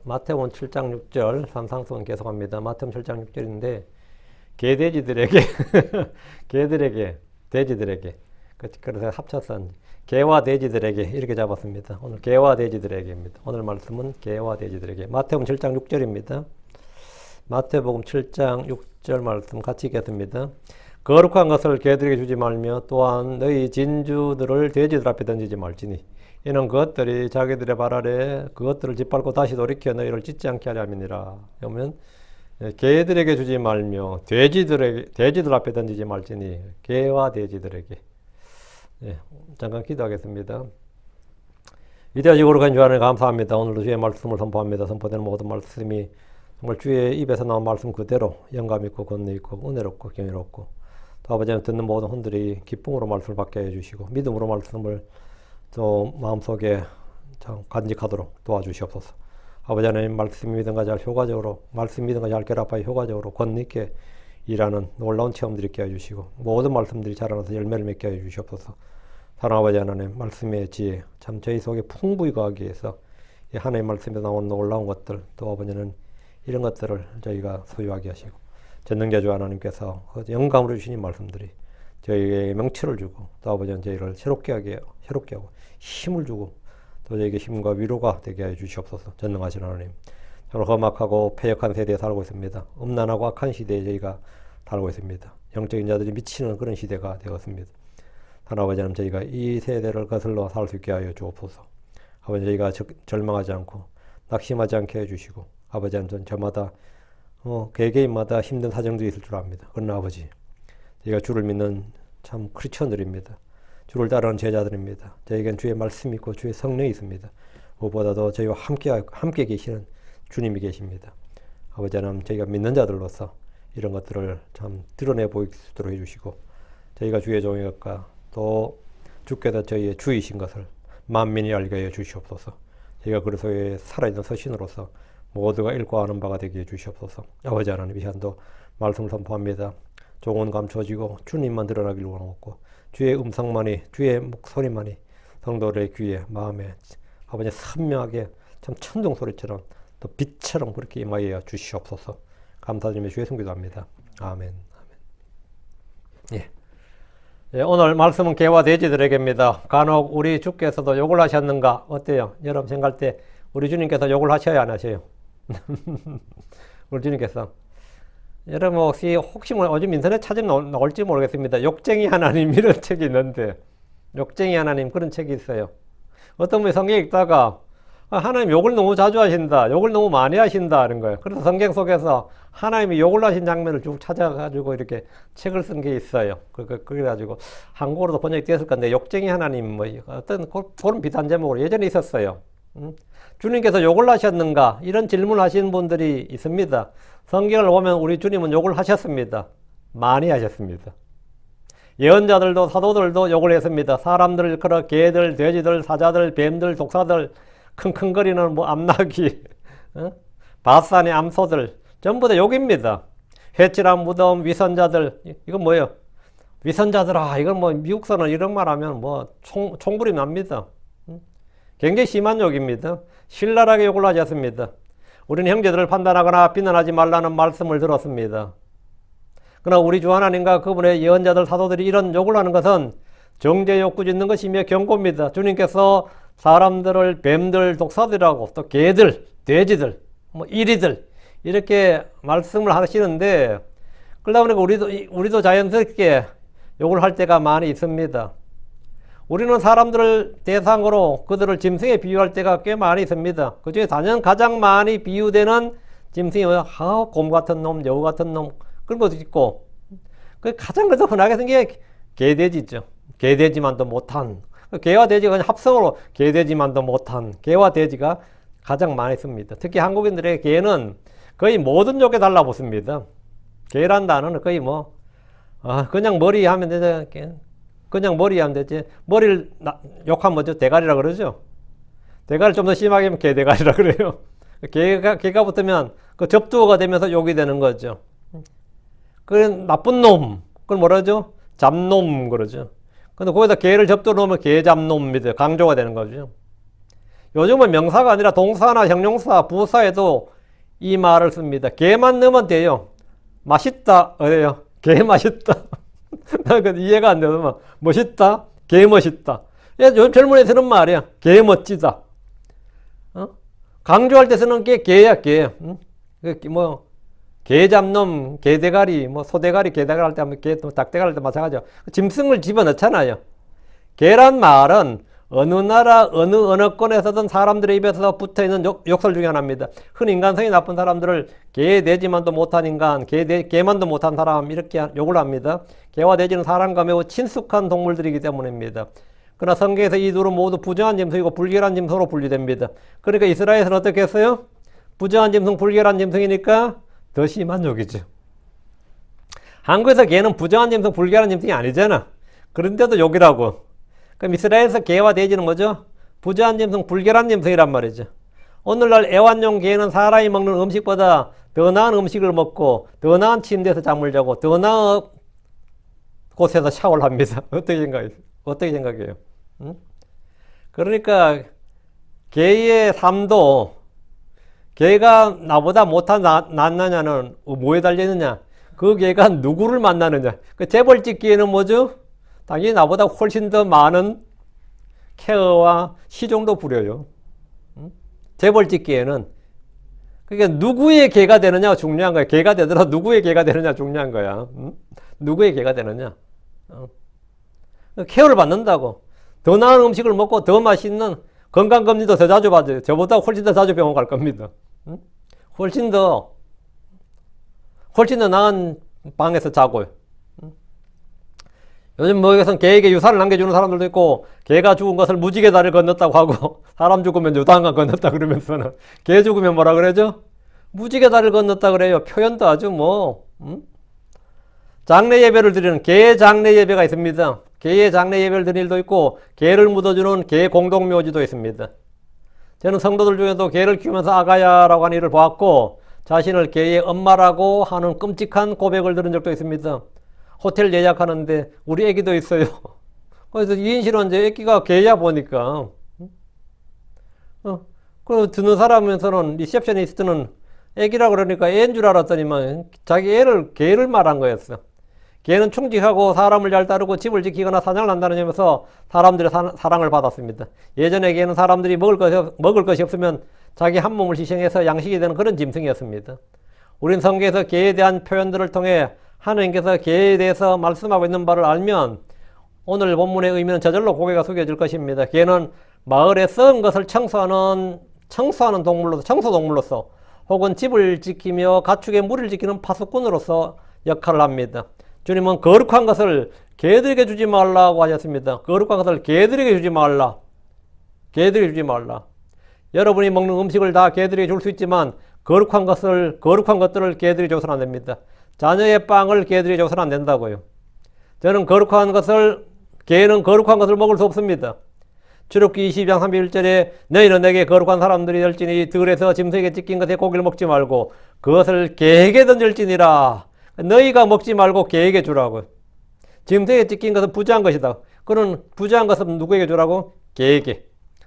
마태복음 7장 6절 산상수훈 계속합니다. 마태복음 7장 6절인데 개돼지들에게 개들에게 돼지들에게 그래서 합쳐서 개와 돼지들에게 이렇게 잡았습니다. 오늘 개와 돼지들에게입니다. 오늘 말씀은 개와 돼지들에게 마태복음 7장 6절입니다. 마태복음 7장 6절 말씀 같이 읽겠습니다. 거룩한 것을 개들에게 주지 말며 또한 너희 진주들을 돼지들 앞에 던지지 말지니 이는 그것들이 자기들의 발 아래 그것들을 짓밟고 다시 돌이켜 너희를 찢지 않게 하려 함이니라. 그러면 개들에게 주지 말며 돼지들 앞에 던지지 말지니 개와 돼지들에게. 잠깐 기도하겠습니다. 위대하시고 거룩한 주 하나님 감사합니다. 오늘도 주의 말씀을 선포합니다. 선포되는 모든 말씀이 정말 주의 입에서 나온 말씀 그대로 영감 있고 권능 있고 은혜롭고 경이롭고 또 아버지는 듣는 모든 혼들이 기쁨으로 말씀을 받게 해주시고 믿음으로 말씀을 또 마음속에 참 간직하도록 도와주시옵소서. 아버지 하나님 말씀 믿음과 잘 효과적으로 말씀 믿음과 잘 결합하여 효과적으로 권능 있게 일하는 놀라운 체험들이 있게 해주시고 모든 말씀들이 자라나서 열매를 맺게 해주시옵소서. 사랑하는 아버지 하나님 말씀의 지혜 참 저희 속에 풍부히 거하기 위해서 이 하나님의 말씀에서 나오는 놀라운 것들 또 아버지는 이런 것들을 저희가 소유하게 하시고 전능자주 하나님께서 영감으로 주신 이 말씀들이 저희에게 명철을 주고 또 아버지는 저희를 새롭게 하고 힘을 주고 또 저희에게 힘과 위로가 되게 해 주시옵소서. 전능하신 하나님 정말 험악하고 패역한 세대에 살고 있습니다. 음란하고 악한 시대에 저희가 살고 있습니다. 영적인 자들이 미치는 그런 시대가 되었습니다. 하나님 아버지 하나님 저희가 이 세대를 거슬러 살 수 있게 하여 주옵소서. 아버지 저희가 절망하지 않고 낙심하지 않게 해주시고 아버지 하나님 저마다 개개인마다 힘든 사정들이 있을 줄 압니다. 그러나 아버지 저희가 주를 믿는 참 크리스천들입니다. 주를 따르는 제자들입니다. 저희에겐 주의 말씀이 있고 주의 성령이 있습니다. 무엇보다도 저희와 함께 계시는 주님이 계십니다. 아버지 하나님 저희가 믿는 자들로서 이런 것들을 참 드러내 보일 수 있도록 해주시고 저희가 주의 종의 것과 또 주께서 저희의 주이신 것을 만민이 알게 해 주시옵소서. 저희가 그래서 살아있는 서신으로서 모두가 읽고 아는 바가 되게 해 주시옵소서. 아버지 하나님 이 시간도 말씀을 선포합니다. 종은 감춰지고 주님만 드러나기를 원하고 주의 음성만이 주의 목소리만이 성도들의 귀에 마음에 아버지 선명하게 참 천둥 소리처럼 또 빛처럼 그렇게 임하여 주시옵소서. 감사드리며 주의 성기도합니다. 아멘. 예. 오늘 말씀은 개와 돼지들에게입니다. 간혹 우리 주께서도 욕을 하셨는가? 어때요? 여러분 생각할 때 우리 주님께서 욕을 하셔야 안 하셔요? 우리 주님께서 여러분 혹시 요즘 인터넷 찾으면 나올지 모르겠습니다. 욕쟁이 하나님 이런 책이 있는데 욕쟁이 하나님 그런 책이 있어요. 어떤 분이 성경 읽다가 하나님 욕을 너무 자주 하신다. 욕을 너무 많이 하신다 하는 거예요. 그래서 성경 속에서 하나님이 욕을 하신 장면을 쭉 찾아가지고 이렇게 책을 쓴 게 있어요. 그래가지고 한국어로도 번역이 되었을 건데 욕쟁이 하나님 뭐 어떤 그런 비단 제목으로 예전에 있었어요. 주님께서 욕을 하셨는가? 이런 질문을 하시는 분들이 있습니다. 성경을 보면 우리 주님은 욕을 하셨습니다. 많이 하셨습니다. 예언자들도 사도들도 욕을 했습니다. 사람들을 일컬어 개들, 돼지들, 사자들, 뱀들, 독사들, 킁킁거리는 뭐 암나귀, 바산의 암소들 전부 다 욕입니다. 회칠한 무덤, 위선자들 이건 뭐예요? 위선자들아 이건 뭐 미국서는 이런 말하면 뭐 총불이 납니다. 굉장히 심한 욕입니다. 신랄하게 욕을 하셨습니다. 우리는 형제들을 판단하거나 비난하지 말라는 말씀을 들었습니다. 그러나 우리 주 하나님과 그분의 예언자들 사도들이 이런 욕을 하는 것은 정죄욕구 짓는 것이며 경고입니다. 주님께서 사람들을 뱀들, 독사들이라고 또 개들, 돼지들, 뭐 이리들 이렇게 말씀을 하시는데 그러다 보니까 우리도 자연스럽게 욕을 할 때가 많이 있습니다. 우리는 사람들을 대상으로 그들을 짐승에 비유할 때가 꽤 많이 있습니다. 그 중에 단연 가장 많이 비유되는 짐승이 곰 같은 놈, 여우 같은 놈 그런 것도 있고 가장 그래서 흔하게 생긴 게 개돼지죠. 개돼지만도 못한 개와 돼지가 합성으로 개돼지만도 못한 개와 돼지가 가장 많이 씁니다. 특히 한국인들의 개는 거의 모든 욕에 달라붙습니다. 개란 단어는 거의 뭐 그냥 머리 하면 되죠. 그냥 머리 하면 되지. 머리를 욕하면 뭐죠? 대가리라 그러죠. 대가리 좀 더 심하게 하면 개대가리라 그래요. 개가 붙으면 그 접두어가 되면서 욕이 되는 거죠. 그 나쁜 놈. 그걸 뭐라 하죠? 잡놈 그러죠. 근데 거기다 개를 접두어 놓으면 개잡놈입니다. 강조가 되는 거죠. 요즘은 명사가 아니라 동사나 형용사, 부사에도 이 말을 씁니다. 개만 넣으면 돼요. 맛있다. 어때요? 개 맛있다. 나 그 이해가 안 되더만. 멋있다. 개 멋있다. 요즘 젊은 애 쓰는 말이야. 개 멋지다. 어? 강조할 때 쓰는 게 개야, 개. 응? 뭐, 개 잡놈, 개대가리, 뭐, 소대가리, 개대가리 할 때 하면 개, 닭대가리 할 때 마찬가지죠. 짐승을 집어넣잖아요. 개란 말은 어느 나라, 어느 언어권에서든 사람들의 입에서 붙어 있는 욕설 중에 하나입니다. 흔히 인간성이 나쁜 사람들을 개 돼지만도 못한 인간, 개만도 못한 사람, 이렇게 욕을 합니다. 개와 돼지는 사람과 매우 친숙한 동물들이기 때문입니다. 그러나 성경에서 이 둘은 모두 부정한 짐승이고 불결한 짐승으로 분류됩니다. 그러니까 이스라엘에서는 어떻게 했어요? 부정한 짐승, 불결한 짐승이니까 더 심한 욕이죠. 한국에서 개는 부정한 짐승, 불결한 짐승이 아니잖아. 그런데도 욕이라고. 그럼 이스라엘에서 개와 돼지는 뭐죠? 부정한 짐승, 불결한 짐승이란 말이죠. 오늘날 애완용 개는 사람이 먹는 음식보다 더 나은 음식을 먹고 더 나은 침대에서 잠을 자고 더 나은 곳에서 샤워를 합니다. 어떻게 생각해요? 응? 그러니까 개의 삶도 개가 나보다 못한 낫느냐는 뭐에 달려있느냐? 그 개가 누구를 만나느냐? 그 재벌집 개는 뭐죠? 당연히 나보다 훨씬 더 많은 케어와 시종도 부려요. 재벌집 개는. 그러니까 누구의 개가 되느냐가 중요한 거야. 개가 되더라도 누구의 개가 되느냐 중요한 거야. 누구의 개가 되느냐. 케어를 받는다고. 더 나은 음식을 먹고 더 맛있는 건강검진도 더 자주 받아요. 저보다 훨씬 더 자주 병원 갈 겁니다. 훨씬 더 나은 방에서 자고요. 요즘 뭐에선 개에게 유산을 남겨주는 사람들도 있고 개가 죽은 것을 무지개 다리를 건넜다고 하고 사람 죽으면 요단강 건넜다 그러면서는 개 죽으면 뭐라 그러죠? 무지개 다리를 건넜다 그래요. 표현도 아주 뭐 장례 예배를 드리는 개 장례 예배가 있습니다. 개의 장례 예배를 드릴 일도 있고 개를 묻어주는 개 공동묘지도 있습니다. 저는 성도들 중에도 개를 키우면서 아가야라고 하는 일을 보았고 자신을 개의 엄마라고 하는 끔찍한 고백을 들은 적도 있습니다. 호텔 예약하는데 우리 애기도 있어요. 그래서 이인실은 이제 애기가 개야 보니까 그 듣는 사람에서는 리셉셔니스트는 애기라 그러니까 애인 줄 알았더니만 자기 애를 개를 말한 거였어. 개는 충직하고 사람을 잘 따르고 집을 지키거나 사냥을 한다는 점에서 사람들의 사랑을 받았습니다. 예전에 개는 사람들이 먹을 것이 없으면 자기 한 몸을 희생해서 양식이 되는 그런 짐승이었습니다. 우린 성경에서 개에 대한 표현들을 통해 하나님께서 개에 대해서 말씀하고 있는 바를 알면 오늘 본문의 의미는 저절로 고개가 숙여질 것입니다. 개는 마을에 썩은 것을 청소하는 청소동물로서 혹은 집을 지키며 가축의 무리를 지키는 파수꾼으로서 역할을 합니다. 주님은 거룩한 것을 개들에게 주지 말라고 하셨습니다. 거룩한 것을 개들에게 주지 말라. 개들에게 주지 말라. 여러분이 먹는 음식을 다 개들에게 줄 수 있지만 거룩한 것들을 개들에게 줘서는 안 됩니다. 자녀의 빵을 개들에게 줘서는 안 된다고요. 저는 개는 거룩한 것을 먹을 수 없습니다. 출애굽기 22장 31절에 너희는 내게 거룩한 사람들이 될지니 들에서 짐승에게 찢긴 것의 고기를 먹지 말고 그것을 개에게 던질지니라. 너희가 먹지 말고 개에게 주라고. 짐승에게 찢긴 것은 부정한 것이다. 그는 부정한 것은 누구에게 주라고? 개에게.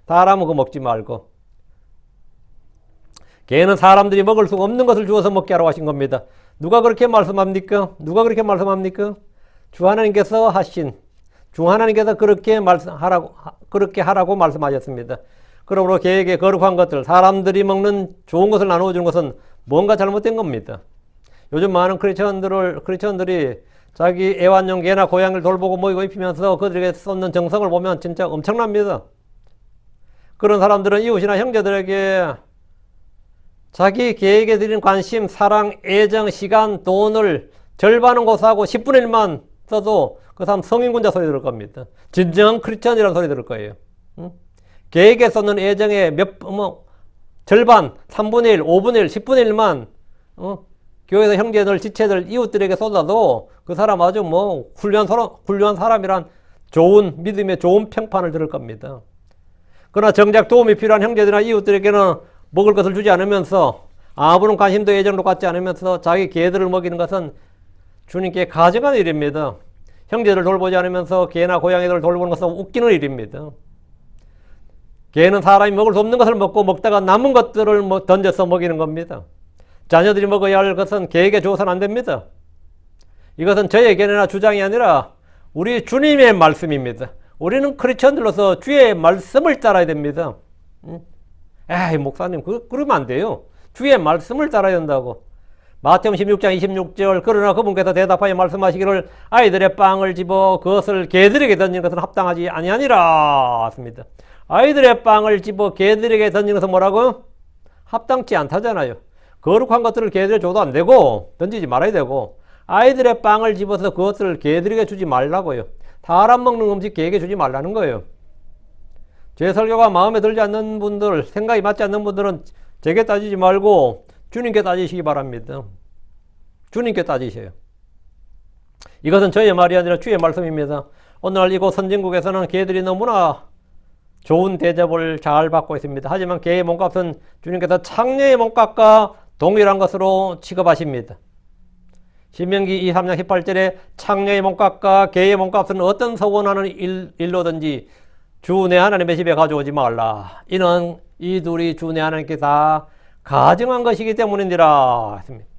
사람은 그거 먹지 말고. 개는 사람들이 먹을 수 없는 것을 주어서 먹게 하라고 하신 겁니다. 누가 그렇게 말씀합니까? 주 하나님께서 그렇게 하라고 말씀하셨습니다. 그러므로 개에게 거룩한 것들, 사람들이 먹는 좋은 것을 나누어주는 것은 뭔가 잘못된 겁니다. 요즘 많은 크리스천들이 자기 애완용 개나 고양이를 돌보고 먹이고 입히면서 그들에게 쏟는 정성을 보면 진짜 엄청납니다. 그런 사람들은 이웃이나 형제들에게 자기 개에게 드리는 관심, 사랑, 애정, 시간, 돈을 절반은 고사하고 10분의 1만 써도 그 사람 성인군자 소리 들을 겁니다. 진정한 크리스천이라는 소리 들을 거예요. 개에게 쏟는 애정의 절반, 3분의 1, 5분의 1, 10분의 1만 교회에서 형제들, 지체들, 이웃들에게 쏟아도 그 사람 아주 훌륭한 사람이란 좋은 믿음의 좋은 평판을 들을 겁니다. 그러나 정작 도움이 필요한 형제들이나 이웃들에게는 먹을 것을 주지 않으면서 아무런 관심도 애정도 갖지 않으면서 자기 개들을 먹이는 것은 주님께 가증한 일입니다. 형제들 돌보지 않으면서 개나 고양이들을 돌보는 것은 웃기는 일입니다. 개는 사람이 먹을 수 없는 것을 먹고 먹다가 남은 것들을 던져서 먹이는 겁니다. 자녀들이 먹어야 할 것은 개에게 줘서는 안 됩니다. 이것은 저의 견해나 주장이 아니라 우리 주님의 말씀입니다. 우리는 크리스천들로서 주의 말씀을 따라야 됩니다. 에이, 목사님, 그러면 안 돼요. 주의 말씀을 따라야 된다고. 마태복음 16장 26절, 그러나 그분께서 대답하여 말씀하시기를 아이들의 빵을 집어 그것을 개들에게 던지는 것은 합당하지 아니하니라 했습니다. 아이들의 빵을 집어 개들에게 던지는 것은 뭐라고? 합당치 않다잖아요. 거룩한 것들을 개들에게 줘도 안 되고 던지지 말아야 되고, 아이들의 빵을 집어서 그것을 개들에게 주지 말라고요. 사람 먹는 음식 개에게 주지 말라는 거예요. 제 설교가 마음에 들지 않는 분들, 생각이 맞지 않는 분들은 제게 따지지 말고 주님께 따지시기 바랍니다. 주님께 따지세요. 이것은 저의 말이 아니라 주의 말씀입니다. 오늘날 이곳 선진국에서는 개들이 너무나 좋은 대접을 잘 받고 있습니다. 하지만 개의 몸값은 주님께서 창녀의 몸값과 동일한 것으로 취급하십니다. 신명기 23장 18절에 창녀의 몸값과 개의 몸값은 어떤 서원하는 일로든지 주 내 하나님의 집에 가져오지 말라. 이는 이 둘이 주 내 하나님께 다 가증한 것이기 때문이니라 했습니다.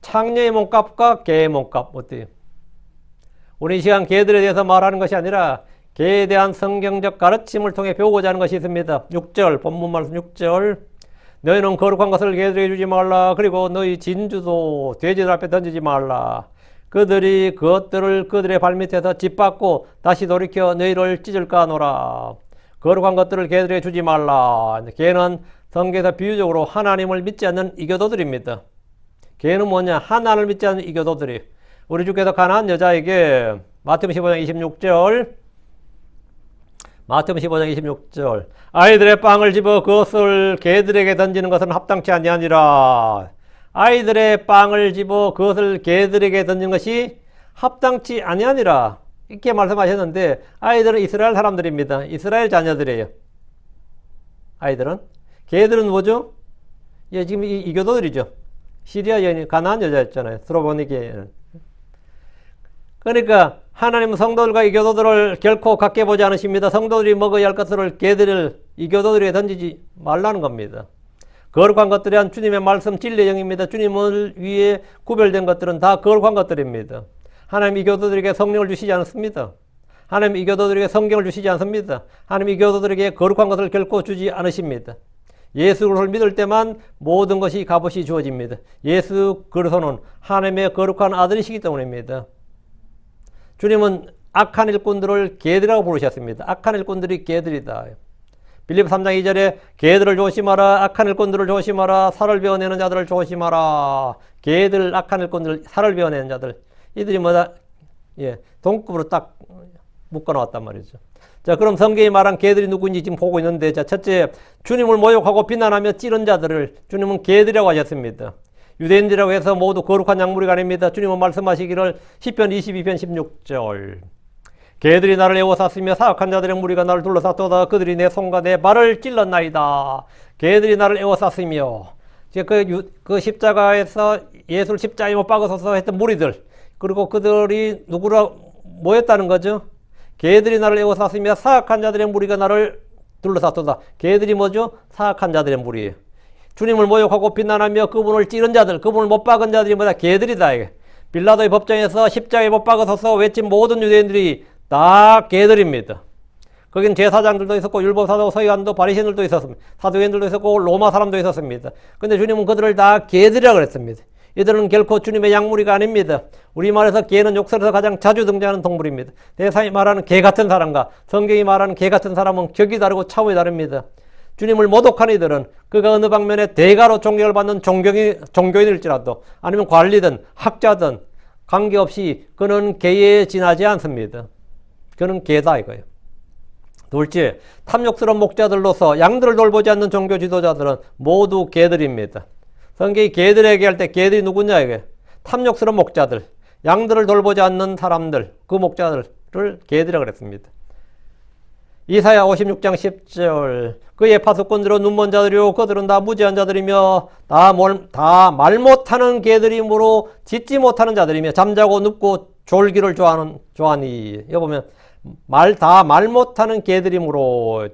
창녀의 몸값과 개의 몸값 어때요? 우리 이 시간 개들에 대해서 말하는 것이 아니라 개에 대한 성경적 가르침을 통해 배우고자 하는 것이 있습니다. 6절 본문 말씀 6절, 너희는 거룩한 것을 개들에게 주지 말라. 그리고 너희 진주도 돼지들 앞에 던지지 말라. 그들이 그것들을 그들의 발밑에서 짓밟고 다시 돌이켜 너희를 찢을까 하노라. 거룩한 것들을 개들에게 주지 말라. 개는 성경에서 비유적으로 하나님을 믿지 않는 이교도들입니다. 개는 뭐냐? 하나님을 믿지 않는 이교도들이. 우리 주께서 가나안 여자에게 마태복음 15장 26절, 마태복음 15장 26절, 아이들의 빵을 집어 그것을 개들에게 던지는 것은 합당치 아니하니라. 아이들의 빵을 집어 그것을 개들에게 던지는 것이 합당치 아니하니라. 이렇게 말씀하셨는데, 아이들은 이스라엘 사람들입니다. 이스라엘 자녀들이에요. 아이들은. 개들은 뭐죠? 예, 지금 이교도들이죠. 시리아 여인, 가나안 여자였잖아요. 스로보니게는. 그러니까 하나님은 성도들과 이교도들을 결코 같게 보지 않으십니다. 성도들이 먹어야 할 것들을 개들을 이교도들에게 던지지 말라는 겁니다. 거룩한 것들에 한 주님의 말씀 진리의 영입니다. 주님을 위해 구별된 것들은 다 거룩한 것들입니다. 하나님 이교도들에게 성령을 주시지 않습니다. 하나님 이교도들에게 성경을 주시지 않습니다. 하나님 이교도들에게 거룩한 것을 결코 주지 않으십니다. 예수 그리스도를 믿을 때만 모든 것이 값없이 주어집니다. 예수 그리스도는 하나님의 거룩한 아들이시기 때문입니다. 주님은 악한 일꾼들을 개들이라고 부르셨습니다. 악한 일꾼들이 개들이다. 빌립보 3장 2절에 개들을 조심하라. 악한 일꾼들을 조심하라. 살을 베어내는 자들을 조심하라. 개들, 악한 일꾼들, 살을 베어내는 자들. 이들이 뭐다? 예, 동급으로 딱 묶어 놓았단 말이죠. 자, 그럼 성경이 말한 개들이 누구인지 지금 보고 있는데, 자, 첫째, 주님을 모욕하고 비난하며 찌른 자들을 주님은 개들이라고 하셨습니다. 유대인들이라고 해서 모두 거룩한 약물이 아닙니다. 주님은 말씀하시기를 시편 22편 16절, 개들이 나를 에워쌌으며 사악한 자들의 무리가 나를 둘러쌌도다. 그들이 내 손과 내 발을 찔렀나이다. 개들이 나를 에워쌌으며, 그 십자가에서 예수를 십자가에 못 박아서서 했던 무리들, 그리고 그들이 뭐였다는 거죠? 개들이 나를 에워쌌으며 사악한 자들의 무리가 나를 둘러쌌도다. 개들이 뭐죠? 사악한 자들의 무리예요. 주님을 모욕하고 비난하며 그분을 찌른 자들, 그분을 못 박은 자들이 뭐다? 개들이다. 이게. 빌라도의 법정에서 십자가에 못 박아서서 외친 모든 유대인들이 다 개들입니다. 거긴 제사장들도 있었고 율법사도 서기관도 바리새인들도 있었습니다. 사두개인들도 있었고 로마 사람도 있었습니다. 근데 주님은 그들을 다 개들이라고 그랬습니다. 이들은 결코 주님의 약물이가 아닙니다. 우리말에서 개는 욕설에서 가장 자주 등장하는 동물입니다. 세상이 말하는 개 같은 사람과 성경이 말하는 개 같은 사람은 격이 다르고 차원이 다릅니다. 주님을 모독하는 이들은 그가 어느 방면에 대가로 존경을 받는 종교인일지라도 아니면 관리든 학자든 관계없이 그는 개에 지나지 않습니다. 그는 개다 이거예요. 둘째, 탐욕스러운 목자들로서 양들을 돌보지 않는 종교 지도자들은 모두 개들입니다. 성경이 개들에게 할 때 개들이 누구냐 이게? 탐욕스러운 목자들, 양들을 돌보지 않는 사람들, 그 목자들을 개들이라고 그랬습니다. 이사야 56장 10절, 그의 파수꾼들은 눈먼 자들이요 그들은 다 무지한 자들이며 다 말 못하는 개들이므로 짖지 못하는 자들이며 잠자고 눕고 졸기를 좋아하니. 여기 보면 말 못하는 개들이므로.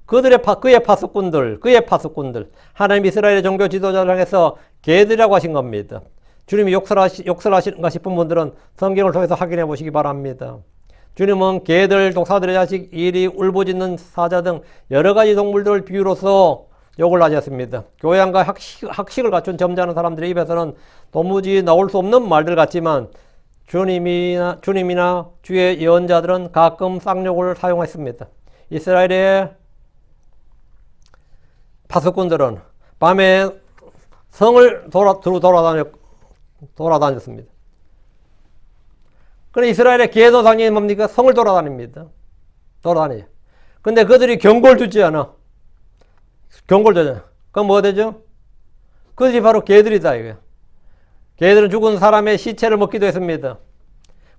그의 파수꾼들. 하나님 이스라엘의 종교 지도자를 향해서 개들이라고 하신 겁니다. 주님이 욕설하시는가 싶은 분들은 성경을 통해서 확인해 보시기 바랍니다. 주님은 개들, 독사들의 자식, 이리, 울부짖는 사자 등 여러 가지 동물들을 비유로서 욕을 하셨습니다. 교양과 학식을 갖춘 점잖은 사람들의 입에서는 도무지 나올 수 없는 말들 같지만 주님이나 주의 예언자들은 가끔 쌍욕을 사용했습니다. 이스라엘의 파수꾼들은 밤에 성을 돌아다녔습니다. 그런데 이스라엘의 개도상이 뭡니까? 성을 돌아다닙니다. 돌아다녀요. 근데 그들이 경고를 주지 않아. 경고를 주잖아. 그럼 뭐가 되죠? 그들이 바로 개들이다, 이거야. 개들은 죽은 사람의 시체를 먹기도 했습니다.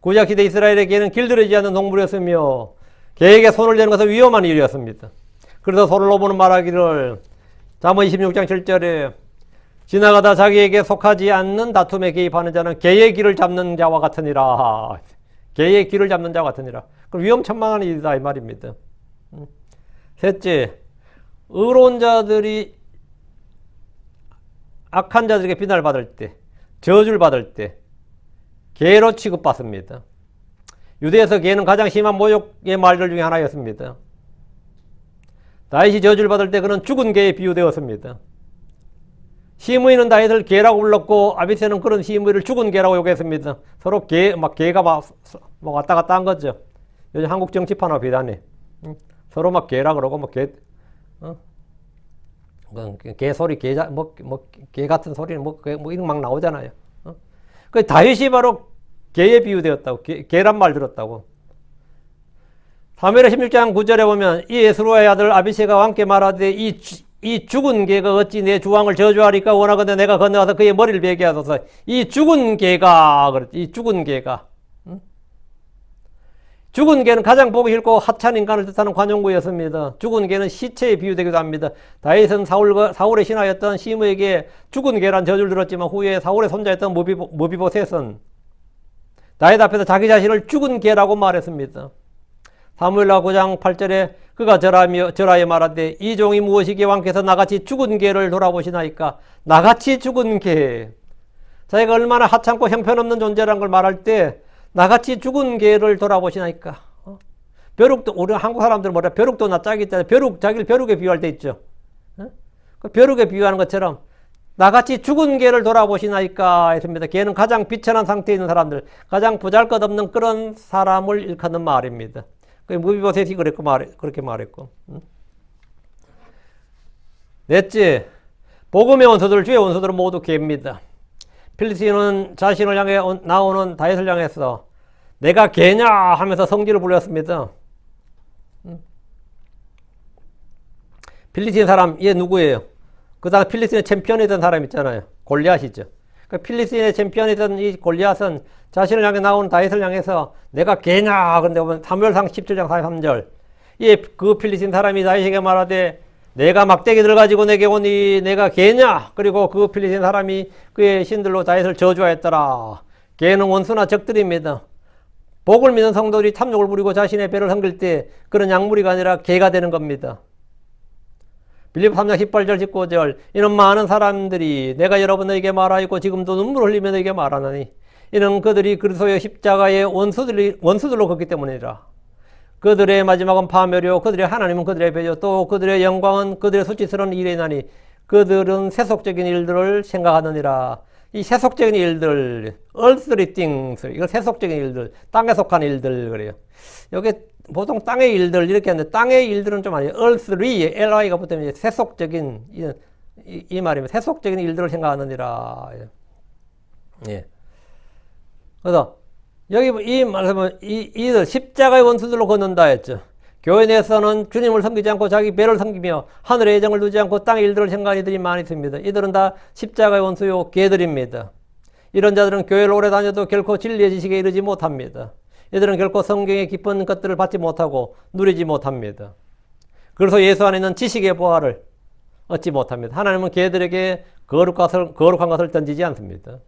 구약시대 이스라엘의 개는 길들이지 않는 동물이었으며 개에게 손을 대는 것은 위험한 일이었습니다. 그래서 솔로몬은 말하기를 잠언 26장 7절에 지나가다 자기에게 속하지 않는 다툼에 개입하는 자는 개의 길을 잡는 자와 같으니라. 개의 길을 잡는 자와 같으니라. 그럼 위험천만한 일이다 이 말입니다. 셋째, 의로운 자들이 악한 자들에게 비난을 받을 때, 저주를 받을 때 개로 취급받습니다. 유대에서 개는 가장 심한 모욕의 말들 중에 하나였습니다. 다윗이 저주를 받을 때 그는 죽은 개에 비유되었습니다. 시므이는 다윗을 개라고 불렀고 아비새는 그런 시므이를 죽은 개라고 욕했습니다. 서로 개가 왔다 갔다 한 거죠. 요즘 한국 정치판하고 비슷하네. 서로 막 개라 그러고 개 소리, 개 같은 소리는 이런 막 나오잖아요. 그 다윗이 바로 개에 비유되었다고, 개란 말 들었다고. 사무엘하 16장 9절에 보면 이 예스루아의 아들 아비새가 왕께 말하되 이 죽은 개가 어찌 내 주왕을 저주하리까 원하건대 내가 건너가서 그의 머리를 베게 하소서. 이 죽은 개가 그랬지. 이 죽은 개가. 죽은 개는 가장 보기 싫고 하찮은 인간을 뜻하는 관용구였습니다. 죽은 개는 시체에 비유되기도 합니다. 다윗은 사울의 신하였던 시므에게 죽은 개란 저주를 들었지만 후에 사울의 손자였던 무비보셋은 다윗 앞에서 자기 자신을 죽은 개라고 말했습니다. 사무엘하 9장 8절에 그가 절하여 말하되 이 종이 무엇이기에 왕께서 나같이 죽은 개를 돌아보시나이까. 나같이 죽은 개. 자기가 얼마나 하찮고 형편없는 존재라는 걸 말할 때 나같이 죽은 개를 돌아보시나이까. 벼룩도, 우리 한국 사람들은 뭐라 벼룩도 낯짝이 있다. 자기를 벼룩에 비유할 때 있죠. 그 벼룩에 비유하는 것처럼 나같이 죽은 개를 돌아보시나이까 했습니다. 개는 가장 비천한 상태에 있는 사람들, 가장 보잘것없는 그런 사람을 일컫는 말입니다. 무비보셋이 그렇게 말했고. 넷째, 복음의 원수들, 주의 원수들은 모두 개입니다. 필리스틴은 자신을 향해 나오는 다윗을 향해서 내가 개냐 하면서 성질을 불렸습니다. 필리스틴 사람, 얘 누구예요? 그 다음 필리스틴의 챔피언이던 사람 있잖아요. 골리앗이죠. 그 필리스틴의 챔피언이던 이 골리앗은 자신을 향해 나오는 다윗을 향해서 내가 개냐? 그런데 보면 사무엘상 17장 43절. 그 필리스틴 사람이 다윗에게 말하되 내가 막대기들 가지고 내게 오니 내가 개냐? 그리고 그 필리스틴 사람이 그의 신들로 다윗을 저주하였더라. 개는 원수나 적들입니다. 복을 믿는 성도들이 탐욕을 부리고 자신의 배를 섬길 때 그런 약물이가 아니라 개가 되는 겁니다. 빌립보 3장 18절 19절 이는 많은 사람들이 내가 여러분에게 말하였고 지금도 눈물 흘리며 너에게 말하나니 이는 그들이 그리스도의 십자가의 원수들로 걷기 때문이라. 그들의 마지막은 파멸이요 그들의 하나님은 그들의 배요 또 그들의 영광은 그들의 수치스러운 일에 나니 그들은 세속적인 일들을 생각하느니라. 이 세속적인 일들, earthly things, 이거 세속적인 일들, 땅에 속한 일들 그래요. 여기 보통 땅의 일들 이렇게 하는데 땅의 일들은 좀 아니에요. earthly, li가 붙으면 세속적인 이 말이면 세속적인 일들을 생각하느니라. 예. 그래서 여기 이 말하면 이들 십자가의 원수들로 걷는다 했죠. 교회 내에서는 주님을 섬기지 않고 자기 배를 섬기며 하늘의 예정을 두지 않고 땅의 일들을 생각하는 이들이 많이 있습니다. 이들은 다 십자가의 원수요 개들입니다. 이런 자들은 교회를 오래 다녀도 결코 진리의 지식에 이르지 못합니다. 이들은 결코 성경의 깊은 것들을 받지 못하고 누리지 못합니다. 그래서 예수 안에 있는 지식의 보화를 얻지 못합니다. 하나님은 개들에게 거룩한 것을 던지지 않습니다.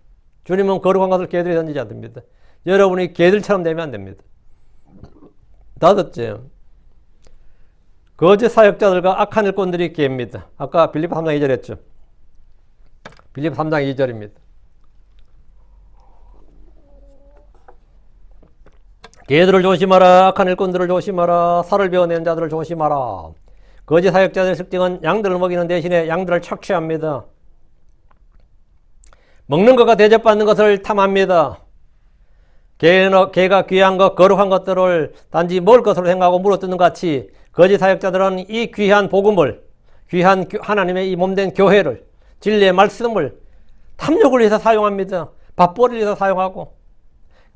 주님은 거룩한 것을 개들이 던지지 않습니다. 여러분이 개들처럼 되면 안 됩니다. 다섯째, 거짓 사역자들과 악한 일꾼들이 개입니다. 아까 빌립보 3장 2절 했죠. 빌립보 3장 2절입니다. 개들을 조심하라. 악한 일꾼들을 조심하라. 살을 베어낸 자들을 조심하라. 거짓 사역자들의 특징은 양들을 먹이는 대신에 양들을 착취합니다. 먹는 것과 대접받는 것을 탐합니다. 개가 귀한 것, 거룩한 것들을 단지 먹을 것으로 생각하고 물어뜯는 것 같이 거짓 사역자들은 이 귀한 복음을, 귀한 하나님의 이 몸된 교회를, 진리의 말씀을 탐욕을 위해서 사용합니다. 밥벌이를 위해서 사용하고,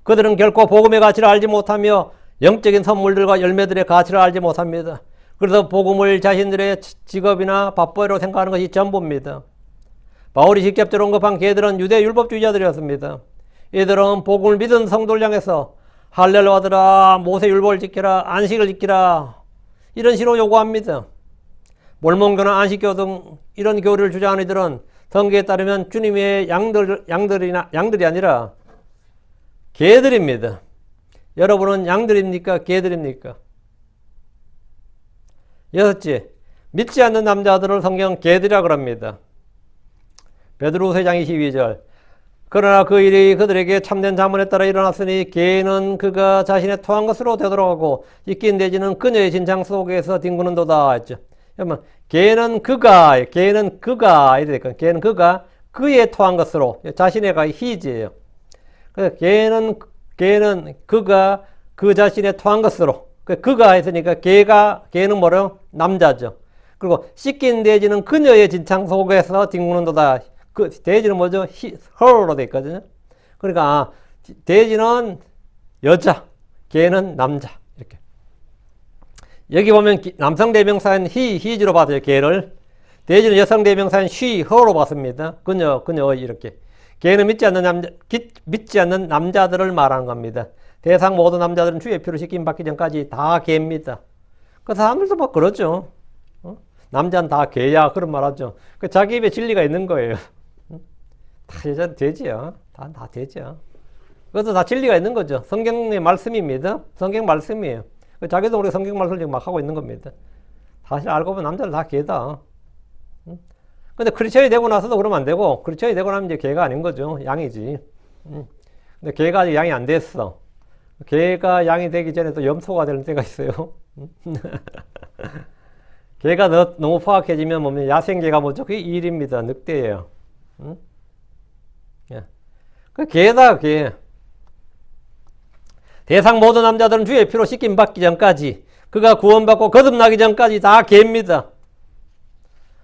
그들은 결코 복음의 가치를 알지 못하며 영적인 선물들과 열매들의 가치를 알지 못합니다. 그래서 복음을 자신들의 직업이나 밥벌이로 생각하는 것이 전부입니다. 바울이 직접적으로 언급한 개들은 유대 율법주의자들이었습니다. 이들은 복음을 믿은 성도를 향해서 할렐루야들아, 모세 율법을 지키라, 안식을 지키라, 이런 식으로 요구합니다. 몰몬교나 안식교 등 이런 교리를 주장하는 이들은 성경에 따르면 주님의 양들이 아니라 개들입니다. 여러분은 양들입니까? 개들입니까? 여섯째, 믿지 않는 남자들을 성경은 개들이라고 합니다. 베드로후서 2장 22절. 그러나 그 일이 그들에게 참된 자문에 따라 일어났으니 개는 그가 자신의 토한 것으로 되돌아가고 씻긴 돼지는 그녀의 진창 속에서 뒹구는도다 했죠. 여러분, 개는 그가 이래 될까요? 개는 그가 그의 토한 것으로, 자신의가 히즈예요. 그래서 개는 그가 그 자신의 토한 것으로, 그가 했으니까 개는 뭐래요? 남자죠. 그리고 씻긴 돼지는 그녀의 진창 속에서 뒹구는도다. 그 돼지는 뭐죠? her로 돼 있거든요. 그러니까 돼지는 여자, 개는 남자. 이렇게. 여기 보면 남성 대명사인 he's로 봤어요. 개를. 돼지는 여성 대명사인 she, her로 봤습니다. 그녀 이렇게. 개는 믿지 않는 남자들을 말하는 겁니다. 대상 모든 남자들은 주의 피로 씻김 받기 전까지 다 개입니다. 그 사람들도 뭐 그러죠. 남자는 다 개야 그런 말 하죠. 그 자기 입에 진리가 있는 거예요. 다 여자는 돼지야. 다 돼지야. 그것도 다 진리가 있는 거죠. 성경의 말씀입니다. 성경 말씀이에요. 자기도 우리 성경 말씀을 지금 막 하고 있는 겁니다. 사실 알고 보면 남자들 다 개다. 근데 크리스천이 되고 나서도 그러면 안 되고, 크리스천이 되고 나면 이제 개가 아닌 거죠. 양이지. 근데 개가 아직 양이 안 됐어. 개가 양이 되기 전에 또 염소가 되는 때가 있어요. 개가 너무 포악해지면 뭡니까? 야생개가 뭐죠? 그게 일입니다. 늑대예요. 그 개다, 개. 대상 모든 남자들은 주의 피로 씻김 받기 전까지, 그가 구원받고 거듭나기 전까지 다 개입니다.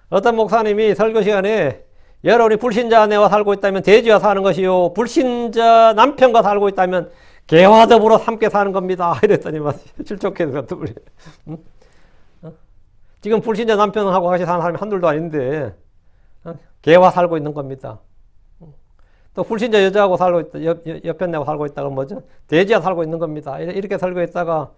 어떤 목사님이 설교 시간에 여러분이 불신자 아내와 살고 있다면 돼지와 사는 것이요, 불신자 남편과 살고 있다면 개와 더불어 함께 사는 겁니다. 이랬더니 막 실족해서 둘이. 지금 불신자 남편하고 같이 사는 사람이 한둘도 아닌데 개와 살고 있는 겁니다. 또 불신자 여자하고 살고 있다, 여편네하고 살고 있다 그러면 뭐죠? 돼지와 살고 있는 겁니다. 이렇게 설교했다가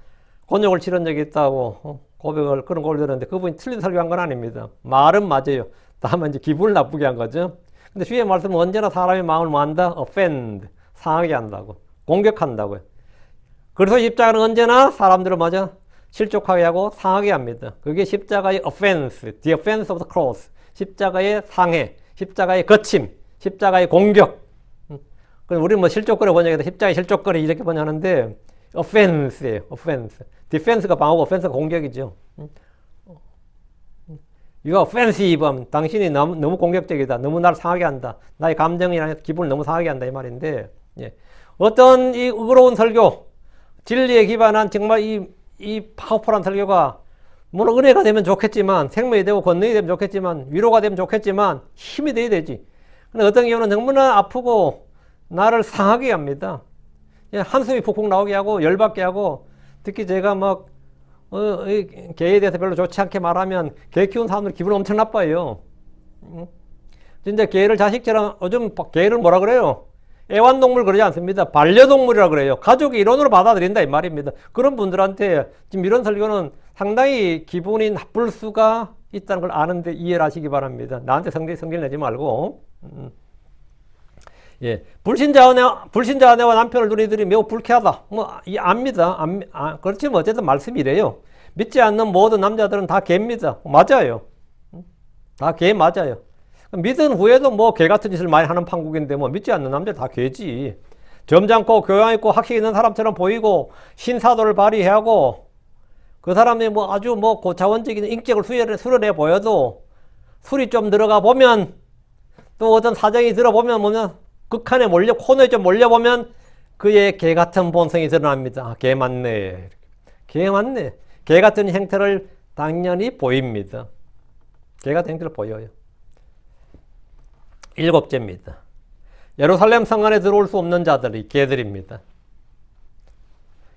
곤욕을 치른 적이 있다고 고백을 그런 걸 들었는데 그분이 틀린 설교한 건 아닙니다. 말은 맞아요. 다만 이제 기분을 나쁘게 한 거죠. 근데 주의 말씀은 언제나 사람의 마음을 뭐 한다? offend, 상하게 한다고, 공격한다고요. 그래서 십자가는 언제나 사람들을 맞아 실족하게 하고 상하게 합니다. 그게 십자가의 offense, the offense of the cross, 십자가의 상해, 십자가의 거침, 십자가의 공격. 우리는 뭐 실족거리 번역해서 십자가의 실족거리 이렇게 번역하는데 offense예요. offense. defense가 방어고 offense가 공격이죠. You are offensive 하면 당신이 너무 공격적이다. 너무 나를 상하게 한다. 나의 감정이나 기분을 너무 상하게 한다 이 말인데, 예. 어떤 이 의로운 설교, 진리에 기반한 정말 이 파워풀한 설교가 물론 은혜가 되면 좋겠지만, 생명이 되고 권능이 되면 좋겠지만, 위로가 되면 좋겠지만 힘이 돼야 되지. 근데 어떤 경우는 너무나 아프고 나를 상하게 합니다. 한숨이 푹푹 나오게 하고 열받게 하고, 특히 제가 막 개에 대해서 별로 좋지 않게 말하면 개 키우는 사람들 기분 엄청 나빠요. 진짜 개를 자식처럼, 요즘 개를 뭐라 그래요? 애완동물 그러지 않습니다. 반려동물이라 그래요. 가족의 일원으로 받아들인다 이 말입니다. 그런 분들한테 지금 이런 설교는 상당히 기분이 나쁠 수가 있다는 걸 아는데 이해를 하시기 바랍니다. 나한테 성질 내지 말고. 예, 불신자 아내와 남편을 두는 이들이 매우 불쾌하다. 압니다. 그렇지만 어쨌든 말씀이 이래요. 믿지 않는 모든 남자들은 다 개입니다. 맞아요. 다 개 맞아요. 믿은 후에도 뭐 개 같은 짓을 많이 하는 판국인데 뭐 믿지 않는 남자 다 개지. 점잖고 교양 있고 학식 있는 사람처럼 보이고 신사도를 발휘해야 하고 그 사람이 뭐 아주 뭐 고차원적인 인격을 수련해 보여도 술이 좀 들어가 보면 또 어떤 사정이 들어보면 극한에 코너에 좀 몰려보면 그의 개 같은 본성이 드러납니다. 아, 개 맞네. 개 맞네. 개 같은 행태를 당연히 보입니다. 개 같은 행태를 보여요. 7째입니다. 예루살렘 성 안에 들어올 수 없는 자들이 개들입니다.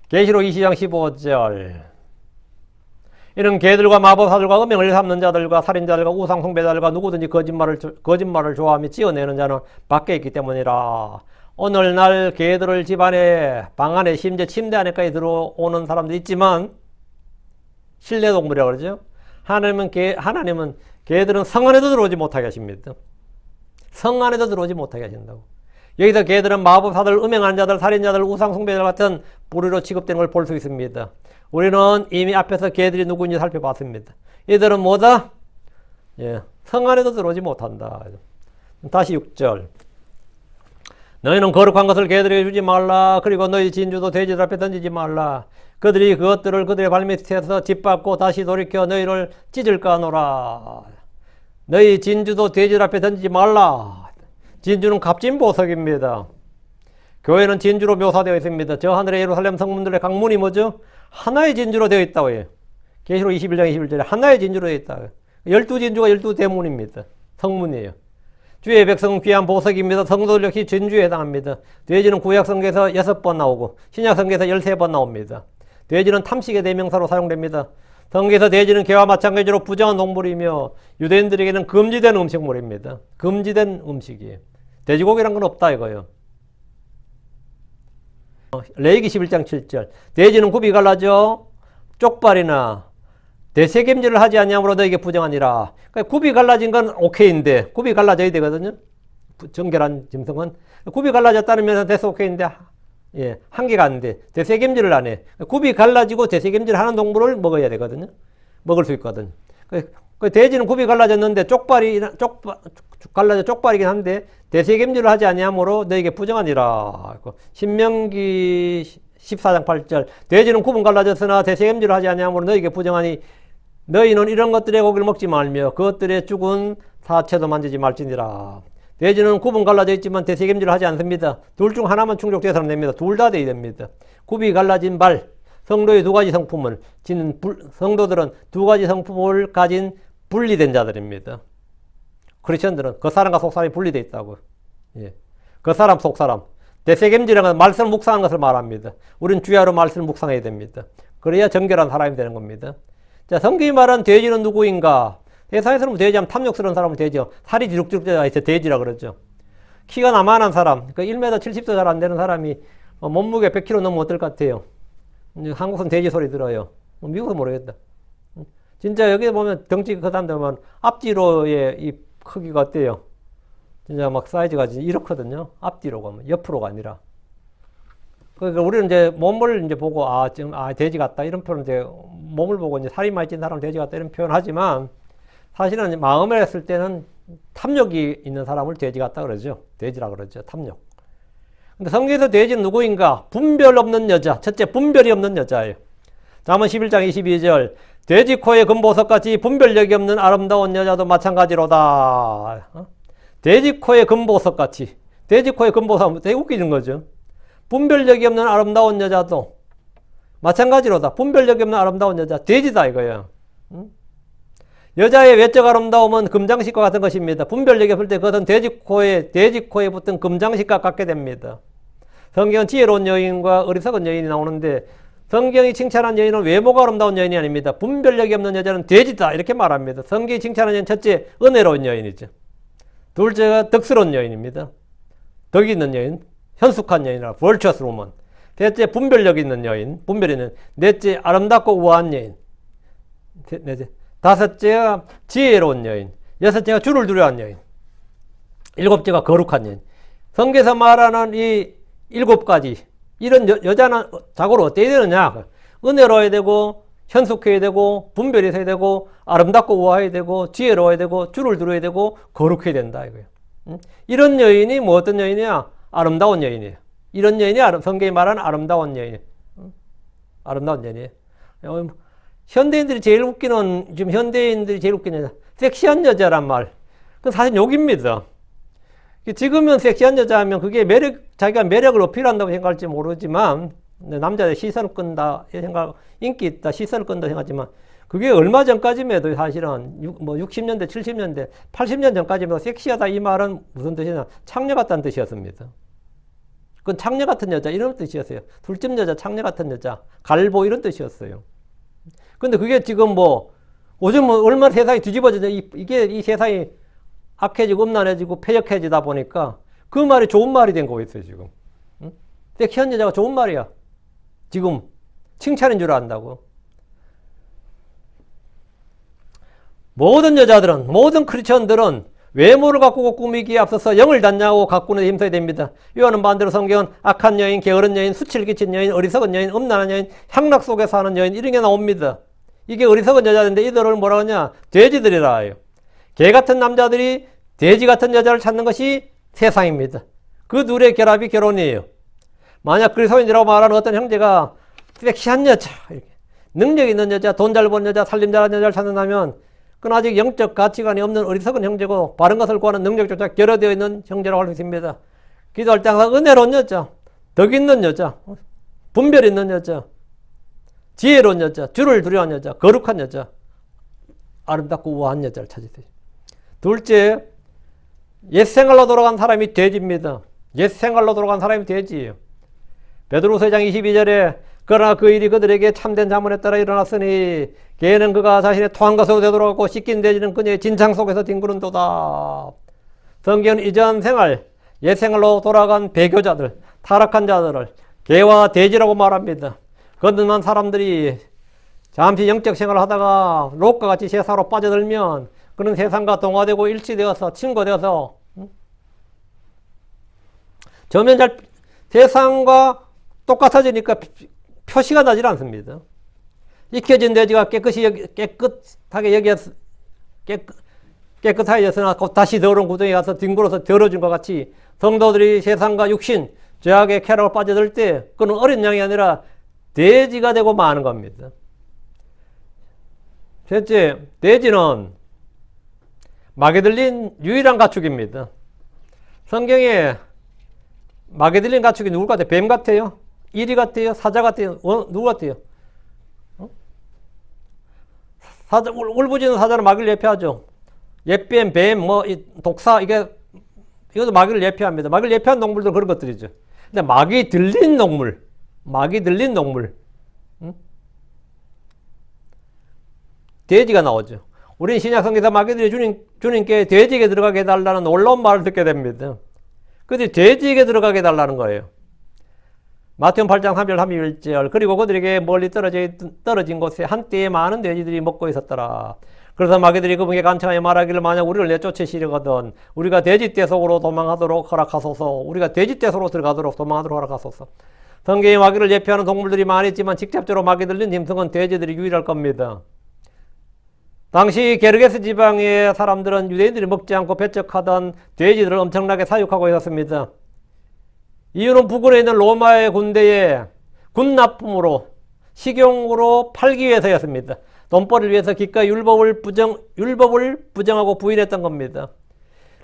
계시록 20장 15절. 이는 개들과 마법사들과 음행을 삼는 자들과 살인자들과 우상숭배자들과 누구든지 거짓말을 좋아하며 지어내는 자는 밖에 있기 때문이라. 오늘날 개들을 집안에, 방 안에, 심지어 침대 안에까지 들어오는 사람도 있지만 실내동물이라고 그러죠. 하나님은 개들은 성 안에도 들어오지 못하게 하십니다. 성 안에도 들어오지 못하게 하신다고. 여기서 개들은 마법사들, 음행하는 자들, 살인자들, 우상숭배자 같은 부류로 취급되는 걸 볼 수 있습니다. 우리는 이미 앞에서 개들이 누구인지 살펴봤습니다. 이들은 뭐다? 예, 성 안에도 들어오지 못한다. 다시 6절. 너희는 거룩한 것을 개들에게 주지 말라. 그리고 너희 진주도 돼지들 앞에 던지지 말라. 그들이 그것들을 그들의 발밑에서 짓밟고 다시 돌이켜 너희를 찢을까 하노라. 너희 진주도 돼지들 앞에 던지지 말라. 진주는 값진 보석입니다. 교회는 진주로 묘사되어 있습니다. 저 하늘의 예루살렘 성문들의 강문이 뭐죠? 하나의 진주로 되어 있다고 해요. 계시록 21장 21절에 하나의 진주로 되어 있다. 12진주가 12대문입니다. 성문이에요. 주의 백성은 귀한 보석입니다. 성도들 역시 진주에 해당합니다. 돼지는 구약성경에서 6번 나오고 신약성경에서 13번 나옵니다. 돼지는 탐식의 대명사로 사용됩니다. 성경에서 돼지는 개와 마찬가지로 부정한 동물이며 유대인들에게는 금지된 음식물입니다. 금지된 음식이에요. 돼지고기란 건 없다 이거예요. 레위기 11장 7절. 돼지는 굽이 갈라져 쪽발이나 대세겜질을 하지 아니함으로 너에게 부정하니라. 그러니까 굽이 갈라진 건 오케이인데 굽이 갈라져야 되거든요. 정결한 짐승은 굽이 갈라졌다는 면에서 대세 오케이인데 예, 한계가 안 돼. 대세겜질을 안 해. 굽이 갈라지고 대세겜질 하는 동물을 먹어야 되거든요. 먹을 수 있거든요. 그 돼지는 굽이 갈라졌는데 갈라져 쪽발이긴 한데 대세겜질을 하지 아니함으로 너에게 부정하니라. 신명기 14장 8절. 돼지는 굽은 갈라졌으나 대세겜질을 하지 아니함으로 너에게 부정하니 너희는 이런 것들의 고기를 먹지 말며 그것들의 죽은 사체도 만지지 말지니라. 돼지는 굽은 갈라져 있지만 대세겜질을 하지 않습니다. 둘 중 하나만 충족돼서는 됩니다. 둘 다 돼야 됩니다. 굽이 갈라진 발, 성도의 두 가지 성품을 지닌 성도들은 두 가지 성품을 가진 분리된 자들입니다. 크리스천들은 겉사람과 속사람이 분리되어 있다고. 예. 겉사람, 속사람. 대세겜질이라는 건 말씀을 묵상하는 것을 말합니다. 우리는 주야로 말씀을 묵상해야 됩니다. 그래야 정결한 사람이 되는 겁니다. 자, 성경이 말한 돼지는 누구인가? 세상에서는 돼지하면 탐욕스러운 사람은 돼지요. 살이 주룩주룩 져야 돼지라 그러죠. 키가 나만한 사람, 그러니까 1m 70도 잘 안 되는 사람이 몸무게 100kg 넘으면 어떨 것 같아요? 한국은 돼지 소리 들어요. 미국은 모르겠다. 진짜 여기 보면 덩치 큰 사람들 보면 앞뒤로의 이 크기가 어때요? 진짜 막 사이즈가 이렇거든요. 앞뒤로 가면 옆으로가 아니라. 그러니까 우리는 이제 몸을 이제 보고 지금 돼지 같다 이런 표현 이제 몸을 보고 이제 살이 많이 찐 사람 돼지 같다 이런 표현하지만 사실은 마음에 했을 때는 탐욕이 있는 사람을 돼지 같다 그러죠. 돼지라 그러죠. 탐욕. 근데 성경에서 돼지는 누구인가? 분별 없는 여자. 첫째, 분별이 없는 여자예요. 잠언 11장 22절. 돼지 코에 금보석같이 분별력이 없는 아름다운 여자도 마찬가지로다. 돼지 코에 금보석같이. 돼지 코에 금보석 되게 웃기는 거죠. 분별력이 없는 아름다운 여자도 마찬가지로다. 분별력이 없는 아름다운 여자. 돼지다 이거예요. 여자의 외적 아름다움은 금장식과 같은 것입니다. 분별력이 없을 때 그것은 돼지 코에 붙은 금장식과 같게 됩니다. 성경은 지혜로운 여인과 어리석은 여인이 나오는데 성경이 칭찬한 여인은 외모가 아름다운 여인이 아닙니다. 분별력이 없는 여자는 돼지다 이렇게 말합니다. 성경이 칭찬한 여인 첫째 은혜로운 여인이죠. 둘째가 덕스러운 여인입니다. 덕이 있는 여인, 현숙한 여인이라 virtuous woman. 셋째 분별력 있는 여인, 분별이 있는. 넷째 아름답고 우아한 여인. 넷째 다섯째가 지혜로운 여인. 여섯째가 주를 두려워하는 여인. 일곱째가 거룩한 여인. 성경에서 말하는 이 7가지 이런 여자는 자고로 어때야 되느냐? 은혜로워야 되고 현숙해야 되고 분별해야 되고 아름답고 우아해야 되고 지혜로워야 되고 줄을 두어야 되고 거룩해야 된다 이거예요. 이런 여인이 뭐 어떤 여인이야? 아름다운 여인이에요. 이런 여인이 성경이 말하는 아름다운 여인이에요. 아름다운 여인이에요. 현대인들이 제일 웃기는, 지금 현대인들이 제일 웃기는 여자, 섹시한 여자란 말. 그건 사실 욕입니다. 지금은 섹시한 여자 하면 그게 자기가 매력을 어필한다고 생각할지 모르지만, 남자의 시선을 끈다, 인기 있다, 시선을 끈다 생각하지만, 그게 얼마 전까지만 해도 사실은 60년대, 70년대, 80년 전까지만 해도 섹시하다 이 말은 무슨 뜻이냐? 창녀 같다는 뜻이었습니다. 그건 창녀 같은 여자 이런 뜻이었어요. 둘쯤 여자, 창녀 같은 여자, 갈보 이런 뜻이었어요. 근데 그게 지금 요즘 얼마나 세상이 뒤집어져서 이 세상이 악해지고 음란해지고 폐역해지다 보니까 그 말이 좋은 말이 된 거였어요, 지금. 섹시한 여자가 좋은 말이야. 지금 칭찬인 줄 안다고. 모든 여자들은, 모든 크리스천들은 외모를 가꾸고 꾸미기에 앞서서 영을 닫냐고 가꾸는 데 힘써야 됩니다. 이와는 반대로 성경은 악한 여인, 게으른 여인, 수치를 끼친 여인, 어리석은 여인, 음란한 여인, 향락 속에 사는 여인 이런 게 나옵니다. 이게 어리석은 여자인데 이들을 뭐라 하냐? 돼지들이라 해요. 개 같은 남자들이 돼지 같은 여자를 찾는 것이 세상입니다. 그 둘의 결합이 결혼이에요. 만약 그리스도인이라고 말하는 어떤 형제가 섹시한 여자, 능력 있는 여자, 돈 잘 버는 여자, 살림 잘하는 여자를 찾는다면 그건 아직 영적 가치관이 없는 어리석은 형제고 바른 것을 구하는 능력조차 결여되어 있는 형제라고 할 수 있습니다. 기도할 때 항상 은혜로운 여자, 덕 있는 여자, 분별 있는 여자, 지혜로운 여자, 주를 두려워하는 여자, 거룩한 여자, 아름답고 우아한 여자를 찾으세요. 둘째, 옛생활로 돌아간 사람이 돼지입니다. 옛생활로 돌아간 사람이 돼지예요. 베드로서 2장 22절에 그러나 그 일이 그들에게 참된 자문에 따라 일어났으니 개는 그가 자신의 토한 것으로 되돌아갔고 씻긴 돼지는 그녀의 진창 속에서 뒹구는도다. 성경은 이전 생활, 옛 생활로 돌아간 배교자들, 타락한 자들을 개와 돼지라고 말합니다. 거듭난 사람들이 잠시 영적 생활을 하다가 롯과 같이 세상으로 빠져들면 그는 세상과 동화되고 일치되어서 친구되어서 저면 세상과 똑같아지니까 표시가 나질 않습니다. 익혀진 돼지가 깨끗하게 였으나 다시 더러운 구덩이에 가서 뒹굴어서 더러워진 것 같이 성도들이 세상과 육신, 죄악의 쾌락을 빠져들 때 그는 어린 양이 아니라 돼지가 되고 마는 겁니다. 셋째, 돼지는 막에 들린 유일한 가축입니다. 성경에 막에 들린 가축이 누구 같아요? 뱀 같아요? 이리 같아요? 사자 같아요? 누구 같아요? 울부짖는 사자는 마귀를 예표하죠. 옛뱀, 뱀, 독사, 이것도 마귀를 예표합니다. 마귀를 예표한 동물들 그런 것들이죠. 근데 막이 들린 동물, 돼지가 나오죠. 우리는 신약성경에서 마귀들이 주님께 돼지에게 들어가게 해달라는 놀라운 말을 듣게 됩니다. 그들이 돼지에게 들어가게 해달라는 거예요. 마태복음 8장 3절 31절 그리고 그들에게 멀리 떨어진 곳에 한때에 많은 돼지들이 먹고 있었더라. 그래서 마귀들이 그분에게 간청하여 말하기를 만약 우리를 내쫓으시려거든 우리가 돼지떼 속으로 도망하도록 허락하소서. 우리가 돼지떼 속으로 들어가도록 도망하도록 허락하소서. 성경에 마귀를 예표하는 동물들이 많이 있지만 직접적으로 마귀 들린 짐승은 돼지들이 유일할 겁니다. 당시 게르게스 지방의 사람들은 유대인들이 먹지 않고 배척하던 돼지들을 엄청나게 사육하고 있었습니다. 이유는 북으로 있는 로마의 군대에 군납품으로 식용으로 팔기 위해서였습니다. 돈벌이를 위해서 기꺼이 율법을 부정하고 부인했던 겁니다.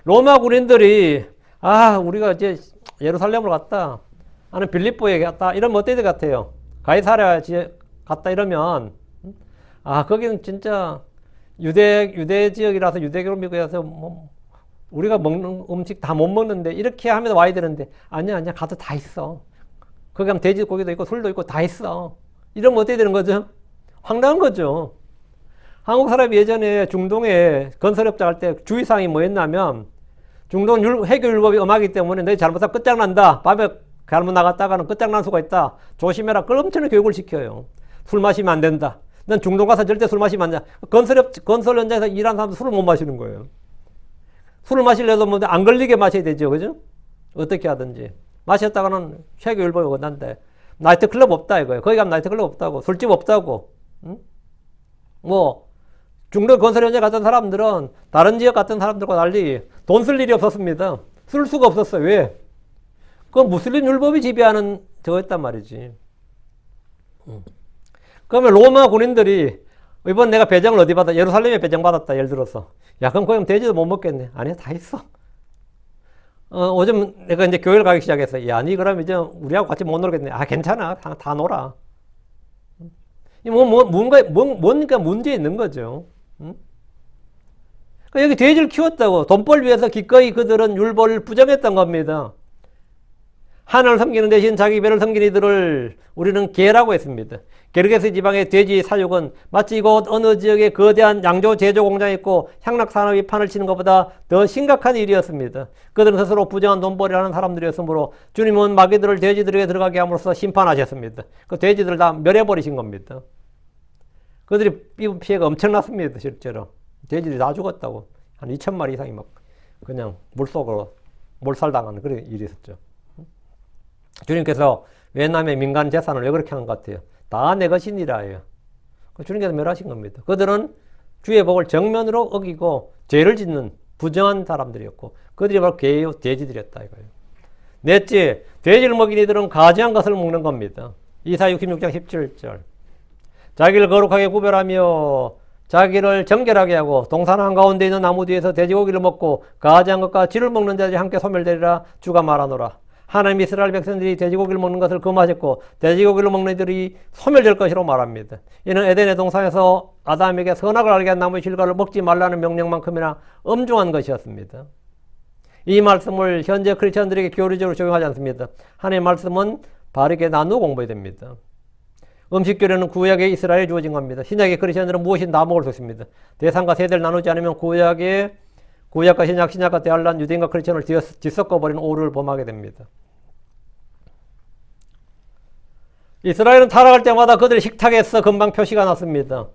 로마 군인들이 우리가 이제 예루살렘으로 갔다 아니면 빌립보에 갔다 이러면 어때야 될 것 같아요? 가이사랴 갔다 이러면 거기는 진짜 유대 지역이라서 유대교 미국이라서 우리가 먹는 음식 다 못 먹는데 이렇게 하면 와야 되는데 아니야 가도 다 있어. 거기 가면 돼지고기도 있고 술도 있고 다 있어. 이러면 어떻게 되는 거죠? 황당한 거죠. 한국 사람이 예전에 중동에 건설업자 할 때 주의사항이 뭐였냐면 중동 해교율법이 엄하기 때문에 너희 잘못하면 끝장난다. 밤에 잘못 나갔다가는 끝장난 수가 있다. 조심해라. 그걸 엄청나게 교육을 시켜요. 술 마시면 안 된다. 난 중동 가서 절대 술 마시면 안 돼. 건설 현장에서 일하는 사람도 술을 못 마시는 거예요. 술을 마시려도 안 걸리게 마셔야 되죠. 그죠? 어떻게 하든지. 마셨다가는 해교율법이 어긋난데. 나이트클럽 없다 이거예요. 거기 가면 나이트클럽 없다고. 술집 없다고. 응? 뭐 중동 건설 현장 갔던 사람들은 다른 지역 갔던 사람들과 달리 돈 쓸 일이 없었습니다. 쓸 수가 없었어요. 왜? 그건 무슬림 율법이 지배하는 저거였단 말이지. 그러면 로마 군인들이 이번 내가 배정을 어디 받아? 예루살렘에 배정받았다. 예를 들어서. 야, 그럼 거기 돼지도 못 먹겠네. 아니야, 다 있어. 요즘 내가 이제 교회를 가기 시작했어. 야, 니 그럼 이제 우리하고 같이 못 놀겠네. 아, 괜찮아. 다 놀아. 뭔가 문제 있는 거죠. 그러니까 여기 돼지를 키웠다고. 돈벌 위해서 기꺼이 그들은 율법을 부정했던 겁니다. 하나님을 섬기는 대신 자기 배를 섬기는 이들을 우리는 개라고 했습니다. 게르게스 지방의 돼지 사육은 마치 이곳 어느 지역에 거대한 양조 제조 공장이 있고 향락 산업이 판을 치는 것보다 더 심각한 일이었습니다. 그들은 스스로 부정한 돈벌이를 하는 사람들이었으므로 주님은 마귀들을 돼지들에게 들어가게 함으로써 심판하셨습니다. 그 돼지들을 다 멸해버리신 겁니다. 그들이 입은 피해가 엄청났습니다. 실제로. 돼지들이 다 죽었다고. 한 2,000마리 이상이 막 그냥 물속으로 몰살당하는 그런 일이 있었죠. 주님께서 외남의 민간 재산을 왜 그렇게 하는 것 같아요? 다 내 것이니라예요. 주님께서 멸하신 겁니다. 그들은 주의 복을 정면으로 어기고 죄를 짓는 부정한 사람들이었고 그들이 바로 개요 돼지들이었다 이거예요. 넷째, 돼지를 먹인 이들은 가증한 것을 먹는 겁니다. 이사야 66장 17절. 자기를 거룩하게 구별하며 자기를 정결하게 하고 동산 한가운데 있는 나무 뒤에서 돼지고기를 먹고 가증한 것과 쥐를 먹는 자들이 함께 소멸되리라 주가 말하노라. 하나님 이스라엘 백성들이 돼지고기를 먹는 것을 금하셨고 돼지고기를 먹는 이들이 소멸될 것이라고 말합니다. 이는 에덴의 동산에서 아담에게 선악을 알게 한 나무의 실과를 먹지 말라는 명령만큼이나 엄중한 것이었습니다. 이 말씀을 현재 크리스천들에게 교리적으로 적용하지 않습니다. 하나님의 말씀은 바르게 나누어 공부해야 됩니다. 음식 교류는 구약의 이스라엘에 주어진 겁니다. 신약의 크리스천들은 무엇이든 다 먹을 수 있습니다. 대상과 세대를 나누지 않으면 구약과 신약과 대할란 유대인과 크리스천을 뒤섞어버리는 오류를 범하게 됩니다. 이스라엘은 타락할 때마다 그들의 식탁에서 금방 표시가 났습니다.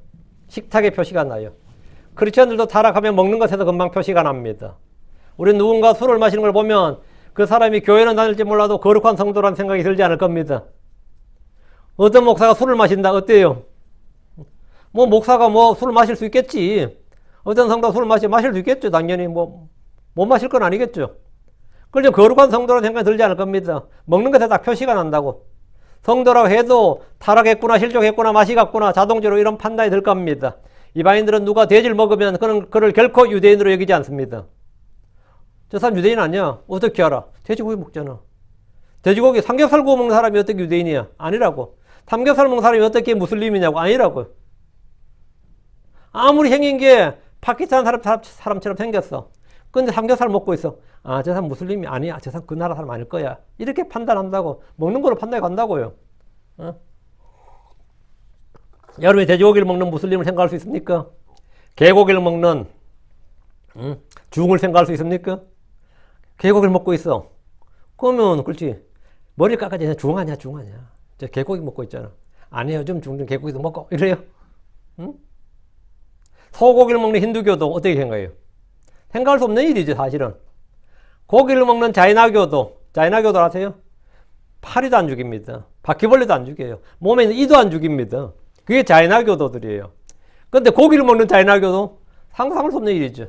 식탁에 표시가 나요. 크리스천들도 타락하면 먹는 것에서 금방 표시가 납니다. 우리는 누군가 술을 마시는 걸 보면 그 사람이 교회는 다닐지 몰라도 거룩한 성도라는 생각이 들지 않을 겁니다. 어떤 목사가 술을 마신다. 어때요? 뭐 목사가 술을 마실 수 있겠지. 어떤 성도가 술을 마실 수 있겠죠. 당연히 못 마실 건 아니겠죠. 그걸 거룩한 성도라는 생각이 들지 않을 겁니다. 먹는 것에 딱 표시가 난다고. 성도라고 해도 타락했구나, 실족했구나, 맛이 갔구나, 자동적으로 이런 판단이 들 겁니다. 이방인들은 누가 돼지를 먹으면 그를 결코 유대인으로 여기지 않습니다. 저 사람 유대인 아니야? 어떻게 알아? 돼지고기 먹잖아. 돼지고기 삼겹살 구워 먹는 사람이 어떻게 유대인이야? 아니라고. 삼겹살 먹는 사람이 어떻게 무슬림이냐고? 아니라고. 아무리 생긴 게 파키스탄 사람처럼 생겼어. 근데 삼겹살 먹고 있어. 아, 저 사람 무슬림이 아니야. 저 사람 그 나라 사람 아닐 거야. 이렇게 판단한다고. 먹는 거로 판단해 간다고요. 여러분이 돼지고기를 먹는 무슬림을 생각할 수 있습니까? 개고기를 먹는 중을 생각할 수 있습니까? 개고기를 먹고 있어. 그러면 그렇지. 머리를 깎아지. 중 아니야. 저 개고기 먹고 있잖아. 아니에요. 좀 중든 개고기도 먹고 이래요. 소고기를 먹는 힌두교도 어떻게 생각해요? 생각할 수 없는 일이죠, 사실은. 고기를 먹는 자이나교도 아세요? 파리도 안 죽입니다. 바퀴벌레도 안 죽여요. 몸에 있는 이도 안 죽입니다. 그게 자이나교도들이에요. 근데 고기를 먹는 자이나교도 상상할 수 없는 일이죠.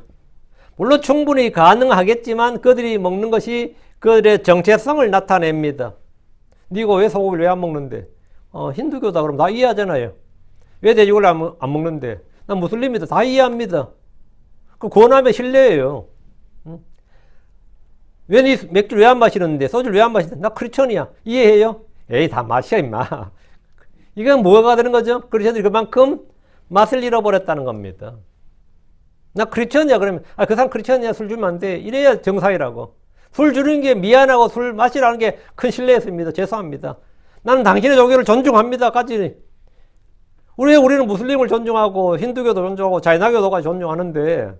물론 충분히 가능하겠지만 그들이 먹는 것이 그들의 정체성을 나타냅니다. 니가 왜 소고기를 왜 안 먹는데? 힌두교다 그러면 다 이해하잖아요. 왜 돼지고기를 안 먹는데? 난 무슬림이다. 다 이해합니다. 그 권하면 신뢰예요. 왜 니 맥주를 왜 안 마시는데? 소주를 왜 안 마시는데? 나 크리스천이야. 이해해요? 에이, 다 마셔, 임마. 이건 뭐가 되는 거죠? 크리스천들이 그만큼 맛을 잃어버렸다는 겁니다. 나 크리스천이야. 그러면, 그 사람 크리스천이야. 술 주면 안 돼. 이래야 정상이라고. 술 주는 게 미안하고 술 마시라는 게 큰 신뢰였습니다. 죄송합니다. 나는 당신의 종교를 존중합니다. 까지. 우리는 무슬림을 존중하고 힌두교도 존중하고 자이나교도까지 존중하는데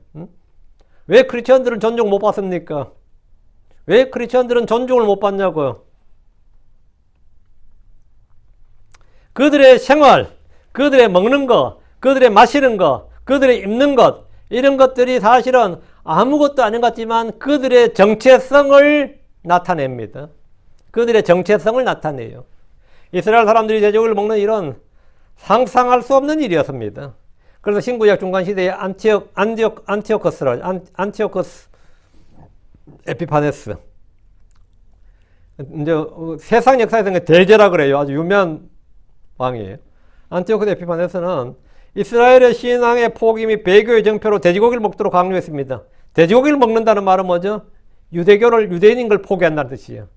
왜 크리스천들은 존중 못 받습니까? 왜 크리스천들은 존중을 못 받냐고요? 그들의 생활, 그들의 먹는 것, 그들의 마시는 것, 그들의 입는 것 이런 것들이 사실은 아무것도 아닌 것 같지만 그들의 정체성을 나타냅니다. 그들의 정체성을 나타내요. 이스라엘 사람들이 돼지고기를 먹는 일은 상상할 수 없는 일이었습니다. 그래서 신구약 중간 시대에 안티오커스 에피파네스. 이제 세상 역사에서는 대제라 그래요. 아주 유명한 왕이에요. 안티오커스 에피파네스는 이스라엘의 신앙의 포기 및 배교의 정표로 돼지고기를 먹도록 강요했습니다. 돼지고기를 먹는다는 말은 뭐죠? 유대인인 걸 포기한다는 뜻이에요.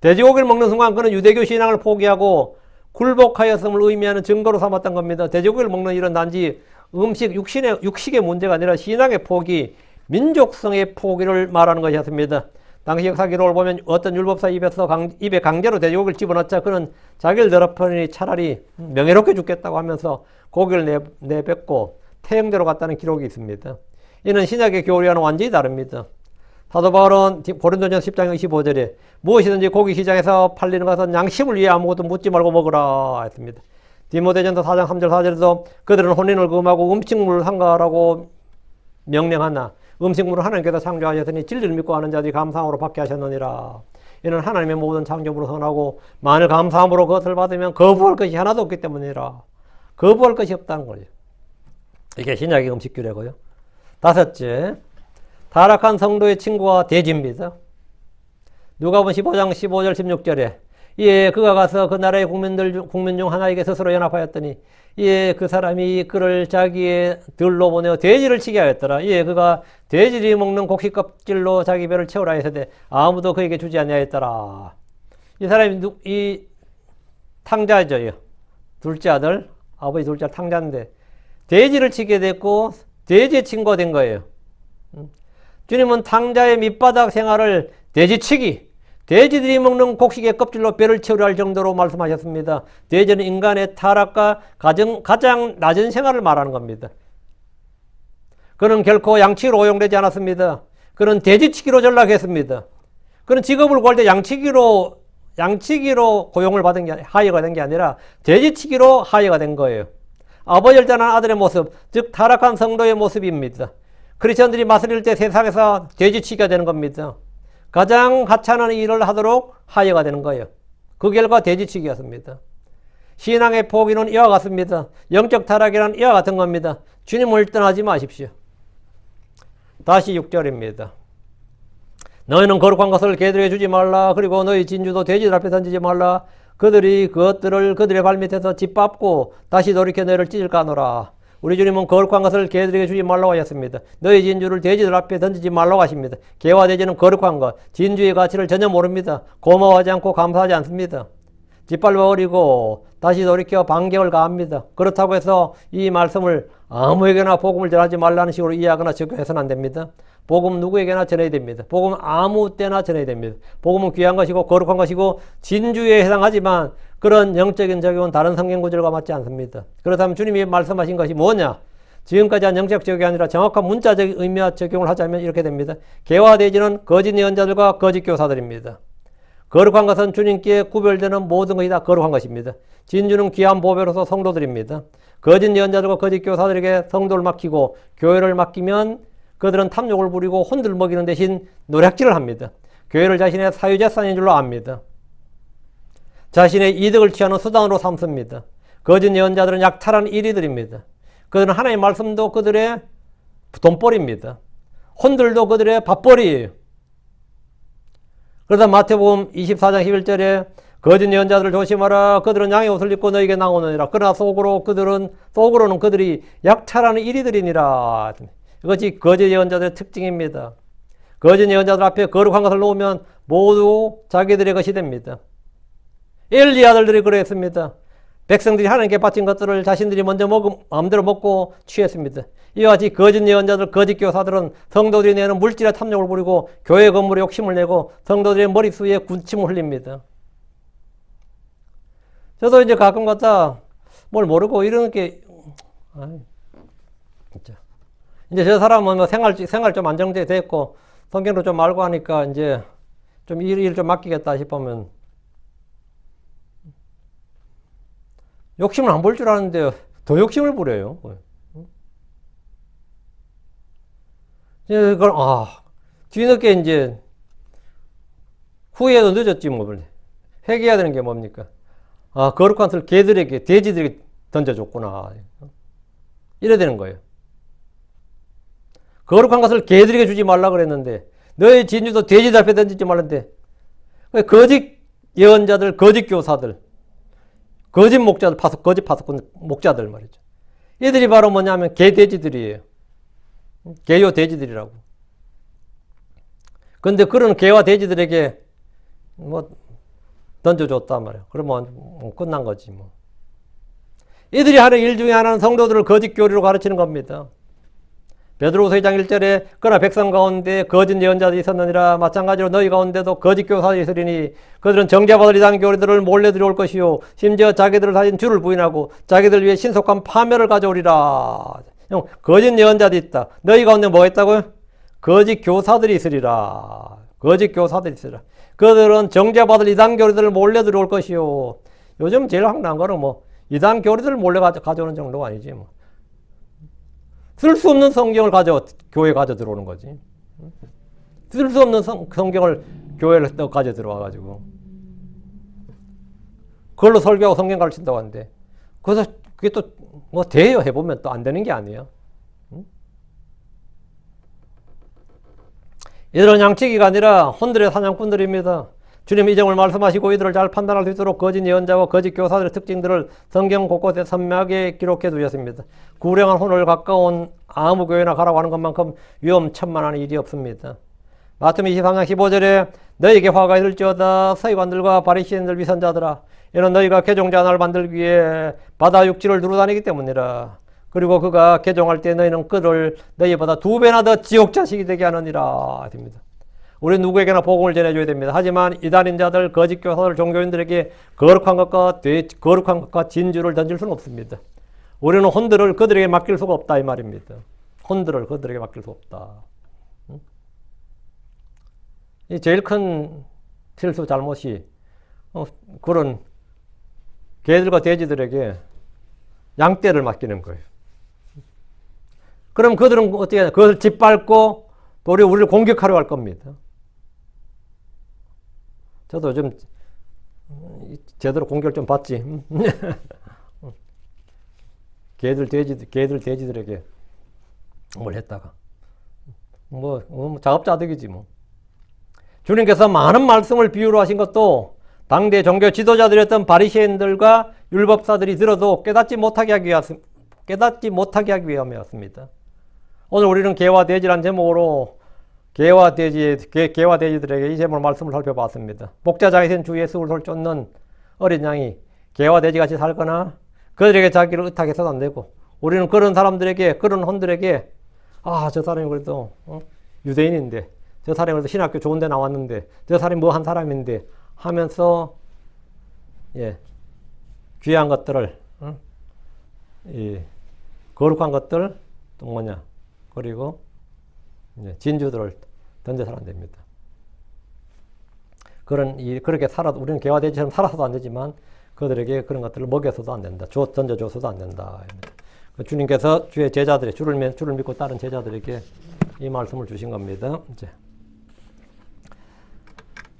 돼지고기를 먹는 순간 그는 유대교 신앙을 포기하고 굴복하였음을 의미하는 증거로 삼았던 겁니다. 돼지고기를 먹는 일은 단지 육식의 문제가 아니라 신앙의 포기, 민족성의 포기를 말하는 것이었습니다. 당시 역사 기록을 보면 어떤 율법사 입에 강제로 돼지고기를 집어넣자 그는 자기를 더럽히니 차라리 명예롭게 죽겠다고 하면서 고기를 내뱉고 태형대로 갔다는 기록이 있습니다. 이는 신약의 교리와는 완전히 다릅니다. 사도 바울은 고린도전서 10장 25절에 무엇이든지 고기 시장에서 팔리는 것은 양심을 위해 아무것도 묻지 말고 먹으라 했습니다. 디모데전서 4장 3절 4절에도 그들은 혼인을 금하고 음식물을 삼가라고 명령하나 음식물을 하나님께서 창조하셨으니 진리를 믿고 하는 자들이 감사함으로 받게 하셨느니라. 이는 하나님의 모든 창조물을 선하고 만일 감사함으로 그것을 받으면 거부할 것이 하나도 없기 때문이라. 거부할 것이 없다는 거죠. 이게 신약의 음식 규례고요. 다섯째, 타락한 성도의 친구와 돼지입니다. 누가복음 15장 15절 16절에 이에 그가 가서 그 나라의 국민 중 하나에게 스스로 연합하였더니 이에 그 사람이 그를 자기의 들로 보내어 돼지를 치게 하였더라. 이에 그가 돼지들이 먹는 곡식 껍질로 자기 배를 채우라 했으되 아무도 그에게 주지 아니하였더라. 이 사람이 이 탕자죠. 둘째 아들, 아버지 둘째 아들 탕자인데 돼지를 치게 됐고 돼지의 친구가 된 거예요. 주님은 탕자의 밑바닥 생활을 돼지치기, 돼지들이 먹는 곡식의 껍질로 배를 채우려 할 정도로 말씀하셨습니다. 돼지는 인간의 타락과 가장 낮은 생활을 말하는 겁니다. 그는 결코 양치기로 고용되지 않았습니다. 그는 돼지치기로 전락했습니다. 그는 직업을 구할 때 양치기로 고용을 받은 게 하이어가 된 게 아니라 돼지치기로 하이어가 된 거예요. 아버지를 떠난 아들의 모습, 즉 타락한 성도의 모습입니다. 크리스천들이 맞설 때 세상에서 돼지치기가 되는 겁니다. 가장 하찮은 일을 하도록 하여가 되는 거예요. 그 결과 돼지치기였습니다. 신앙의 포기는 이와 같습니다. 영적 타락이란 이와 같은 겁니다. 주님을 떠나지 마십시오. 다시 6절입니다. 너희는 거룩한 것을 개들에게 주지 말라. 그리고 너희 진주도 돼지들 앞에 던지지 말라. 그들이 그것들을 그들의 발밑에서 짓밟고 다시 돌이켜 너희를 찢을까 하노라. 우리 주님은 거룩한 것을 개들에게 주지 말라고 하셨습니다. 너희 진주를 돼지들 앞에 던지지 말라고 하십니다. 개와 돼지는 거룩한 것, 진주의 가치를 전혀 모릅니다. 고마워하지 않고 감사하지 않습니다. 짓밟아버리고 다시 돌이켜 반격을 가합니다. 그렇다고 해서 이 말씀을 아무에게나 복음을 전하지 말라는 식으로 이해하거나 적용해서는 안 됩니다. 복음 누구에게나 전해야 됩니다. 복음 아무 때나 전해야 됩니다. 복음은 귀한 것이고 거룩한 것이고 진주에 해당하지만 그런 영적인 적용은 다른 성경 구절과 맞지 않습니다. 그렇다면 주님이 말씀하신 것이 뭐냐? 지금까지 한 영적 적용이 아니라 정확한 문자적 의미와 적용을 하자면 이렇게 됩니다. 개와 돼지는 거짓 예언자들과 거짓 교사들입니다. 거룩한 것은 주님께 구별되는 모든 것이 다 거룩한 것입니다. 진주는 귀한 보배로서 성도들입니다. 거짓 예언자들과 거짓 교사들에게 성도를 맡기고 교회를 맡기면 그들은 탐욕을 부리고 혼들 먹이는 대신 노략질을 합니다. 교회를 자신의 사유재산인 줄로 압니다. 자신의 이득을 취하는 수단으로 삼습니다. 거짓 예언자들은 약탈한 이리들입니다. 그들은 하나님의 말씀도 그들의 돈벌입니다. 혼들도 그들의 밥벌이에요. 그러다 마태복음 24장 11절에 거짓 예언자들을 조심하라. 그들은 양의 옷을 입고 너에게 나오느니라. 그러나 속으로는 그들이 약탈하는 이리들이니라. 이것이 거짓 예언자들의 특징입니다. 거짓 예언자들 앞에 거룩한 것을 놓으면 모두 자기들의 것이 됩니다. 엘리 아들들이 그랬습니다. 백성들이 하나님께 바친 것들을 자신들이 먼저 마음대로 먹고 취했습니다. 이와 같이 거짓 예언자들, 거짓 교사들은 성도들이 내는 물질의 탐욕을 부리고 교회 건물에 욕심을 내고 성도들의 머릿수에 군침을 흘립니다. 저도 이제 가끔 갖다 뭘 모르고 이런 게, 진짜. 이제 저 사람은 뭐 생활 좀 안정돼 됐고 성경도 좀 알고 하니까 이제 좀 일 좀 맡기겠다 싶으면 욕심을 안 볼 줄 아는데 더 욕심을 부려요. 그걸 뒤늦게 이제 후회도 늦었지 뭐. 회개해야 되는 게 뭡니까? 거룩한 것을 개들에게 돼지들에게 던져줬구나. 이래야 되는 거예요. 거룩한 것을 개들에게 주지 말라 그랬는데 너희 진주도 돼지들 앞에 던지지 말는데 거짓 예언자들, 거짓 교사들, 거짓 목자들, 거짓 파수꾼 목자들 말이죠. 얘들이 바로 뭐냐면 개돼지들이에요. 개요 돼지들이라고. 근데 그런 개와 돼지들에게 뭐 던져줬단 말이에요. 그러면 뭐 끝난 거지 뭐. 이들이 하는 일 중에 하나는 성도들을 거짓 교리로 가르치는 겁니다. 베드로후서 2장 1절에 그러나 백성 가운데 거짓 예언자들이 있었느니라 마찬가지로 너희 가운데도 거짓 교사들이 있으리니 그들은 정죄받을 이단 교리들을 몰래 들여올 것이요 심지어 자기들을 가진 주를 부인하고 자기들 위해 신속한 파멸을 가져오리라. 거짓 예언자들이 있다. 너희 가운데 뭐가 있다고요? 거짓 교사들이 있으리라. 거짓 교사들이 있으리라. 그들은 정죄받을 이단 교리들을 몰래 들여올 것이요. 요즘 제일 황당한 거는 뭐 이단 교리들을 몰래 가져오는 정도가 아니지 뭐. 쓸 수 없는 성경을 교회에 가져 들어오는 거지. 쓸 수 없는 성경을 교회에 가져 들어와가지고 그걸로 설교하고 성경 가르친다고 하는데 그래서 그게 또 뭐 돼요. 해보면 또 안 되는 게 아니에요. 이들은 양치기가 아니라 혼들의 사냥꾼들입니다. 주님 이 점을 말씀하시고 이들을 잘 판단할 수 있도록 거짓 예언자와 거짓 교사들의 특징들을 성경 곳곳에 선명하게 기록해 두셨습니다. 구령한 혼을 가까운 아무 교회나 가라고 하는 것만큼 위험천만한 일이 없습니다. 마태복음 23장 15절에 너희에게 화가 있을지어다 서기관들과 바리새인들 위선자들아 이는 너희가 개종자 하나를 만들기 위해 바다 육지를 두루다니기 때문이라. 그리고 그가 개종할 때 너희는 그를 너희보다 2배나 더 지옥 자식이 되게 하느니라. 됩니다. 우리 누구에게나 복음을 전해줘야 됩니다. 하지만 이단인자들, 거짓 교사들, 종교인들에게 거룩한 것과 진주를 던질 수는 없습니다. 우리는 혼들을 그들에게 맡길 수가 없다 이 말입니다. 혼들을 그들에게 맡길 수 없다. 이 제일 큰 실수 잘못이 그런 개들과 돼지들에게 양떼를 맡기는 거예요. 그럼 그들은 어떻게 하냐? 그것을 짓밟고 도리어 우리를 공격하려 할 겁니다. 저도 요즘 제대로 공격을 좀 받지. 개들 돼지들에게 뭘 했다가 자업자득이지 뭐. 주님께서 많은 말씀을 비유로 하신 것도 당대 종교 지도자들이었던 바리새인들과 율법사들이 들어도 깨닫지 못하게 하기 위함이었습니다. 오늘 우리는 개와 돼지란 제목으로 개와 돼지들에게 이 제목 말씀을 살펴봤습니다. 목자장이신 주 예수를 쫓는 어린 양이 개와 돼지같이 살거나 그들에게 자기를 의탁해서는 안 되고 우리는 그런 사람들에게 그런 혼들에게 저 사람이 그래도 유대인인데 저 사람이 그래도 신학교 좋은 데 나왔는데 저 사람이 뭐 한 사람인데 하면서 귀한 것들을 거룩한 것들 또 뭐냐 그리고 진주들을 던져서는 안 됩니다. 그렇게 우리는 개와 돼지처럼 살아서도 안 되지만 그들에게 그런 것들을 먹여서도 안 된다. 던져줘서도 안 된다. 주님께서 주의 제자들의 주를 믿고 따른 제자들에게 이 말씀을 주신 겁니다.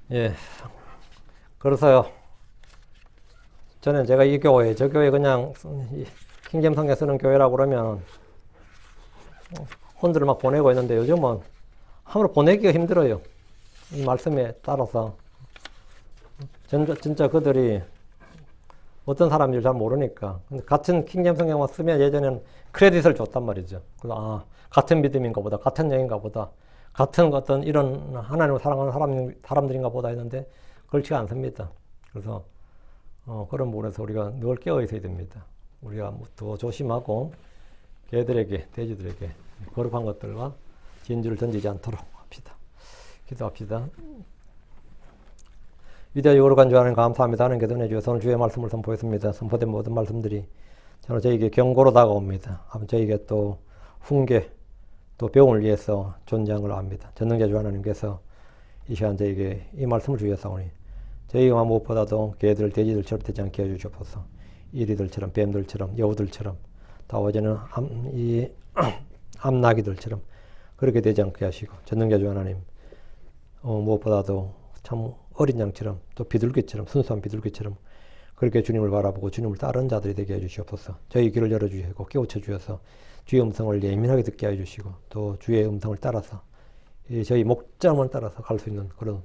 이제 그래서요. 저는 제가 이 교회, 저 교회 그냥 킹잼 성경 쓰는 교회라고 그러면 혼들을 막 보내고 있는데 요즘은 함부로 보내기가 힘들어요. 이 말씀에 따라서. 진짜 그들이 어떤 사람인지 잘 모르니까. 근데 같은 킹잼 성경만 쓰면 예전에는 크레딧을 줬단 말이죠. 그래서 같은 믿음인가 보다, 같은 영인가 보다, 같은 어떤 이런 하나님을 사랑하는 사람들인가 보다 했는데 그렇지가 않습니다. 그래서 그런 부분에서 우리가 늘 깨어 있어야 됩니다. 우리가 더 조심하고 개들에게, 돼지들에게 거룩한 것들과 진주를 던지지 않도록 합시다. 기도합시다. 위대하고 거룩한 주 하나님 감사합니다. 하나님께 은혜 주셔서 오늘 주의 말씀을 선포했습니다. 선포된 모든 말씀들이 저에게 경고로 다가옵니다. 저에게 또 훈계, 또 배움을 위해서 존재한 걸 압니다. 전능자 주 하나님께서 이 시간 저에게 이 말씀을 주셨사오니 저희가 무엇보다도 개들, 돼지들처럼 되지 않게 해주시옵소서. 이리들처럼, 뱀들처럼, 여우들처럼, 다 어제는 암나기들처럼 그렇게 되지 않게 하시고 전능자 주 하나님 무엇보다도 참 어린 양처럼 또 비둘기처럼 순수한 비둘기처럼 그렇게 주님을 바라보고 주님을 따르는 자들이 되게 해주시옵소서. 저희 귀를 열어주시고 깨우쳐 주셔서 주의 음성을 예민하게 듣게 해주시고 또 주의 음성을 따라서 저희 목자만 따라서 갈 수 있는 그런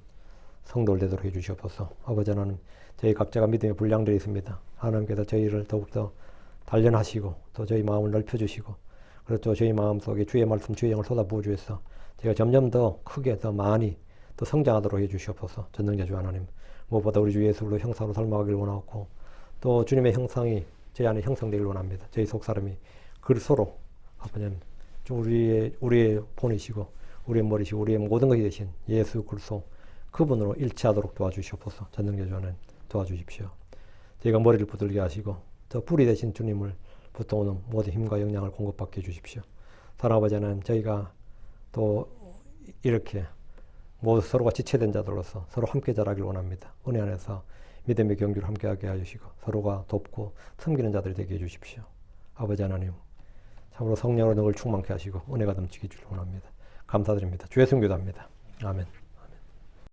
성도를 되도록 해주시옵소서. 아버지 하나님, 저희 각자가 믿음의 분량들이 있습니다. 하나님께서 저희를 더욱더 단련하시고 또 저희 마음을 넓혀주시고 그렇죠. 저희 마음속에 주의 말씀, 주의 영을 쏟아부어 주셔서 제가 점점 더 크게 더 많이 또 성장하도록 해주시옵소서. 전능자 주 하나님, 무엇보다 우리 주 예수로 형상으로 닮아가길 원하고 또 주님의 형상이 저희 안에 형성되길 원합니다. 저희 속사람이 그리스도로 아버님 우리의 본이시고 우리의 머리시고 우리의 모든 것이 되신 예수 그리스도 그분으로 일치하도록 도와주시옵소서. 전능자 주 하나님 도와주십시오. 저희가 머리를 부들게 하시고 또 뿌리 되신 주님을 붙어오는 모든 힘과 영향을 공급받게 해주십시오. 사랑하는 아버지 하나님, 저희가 또 이렇게 모두 서로가 지체된 자들로서 서로 함께 자라길 원합니다. 은혜 안에서 믿음의 경주를 함께하게 해주시고 서로가 돕고 섬기는 자들이 되게 해주십시오. 아버지 하나님, 참으로 성령으로 늘 충만케 하시고 은혜가 넘치게 해주길 원합니다. 감사드립니다. 주의 성교도합니다. 아멘.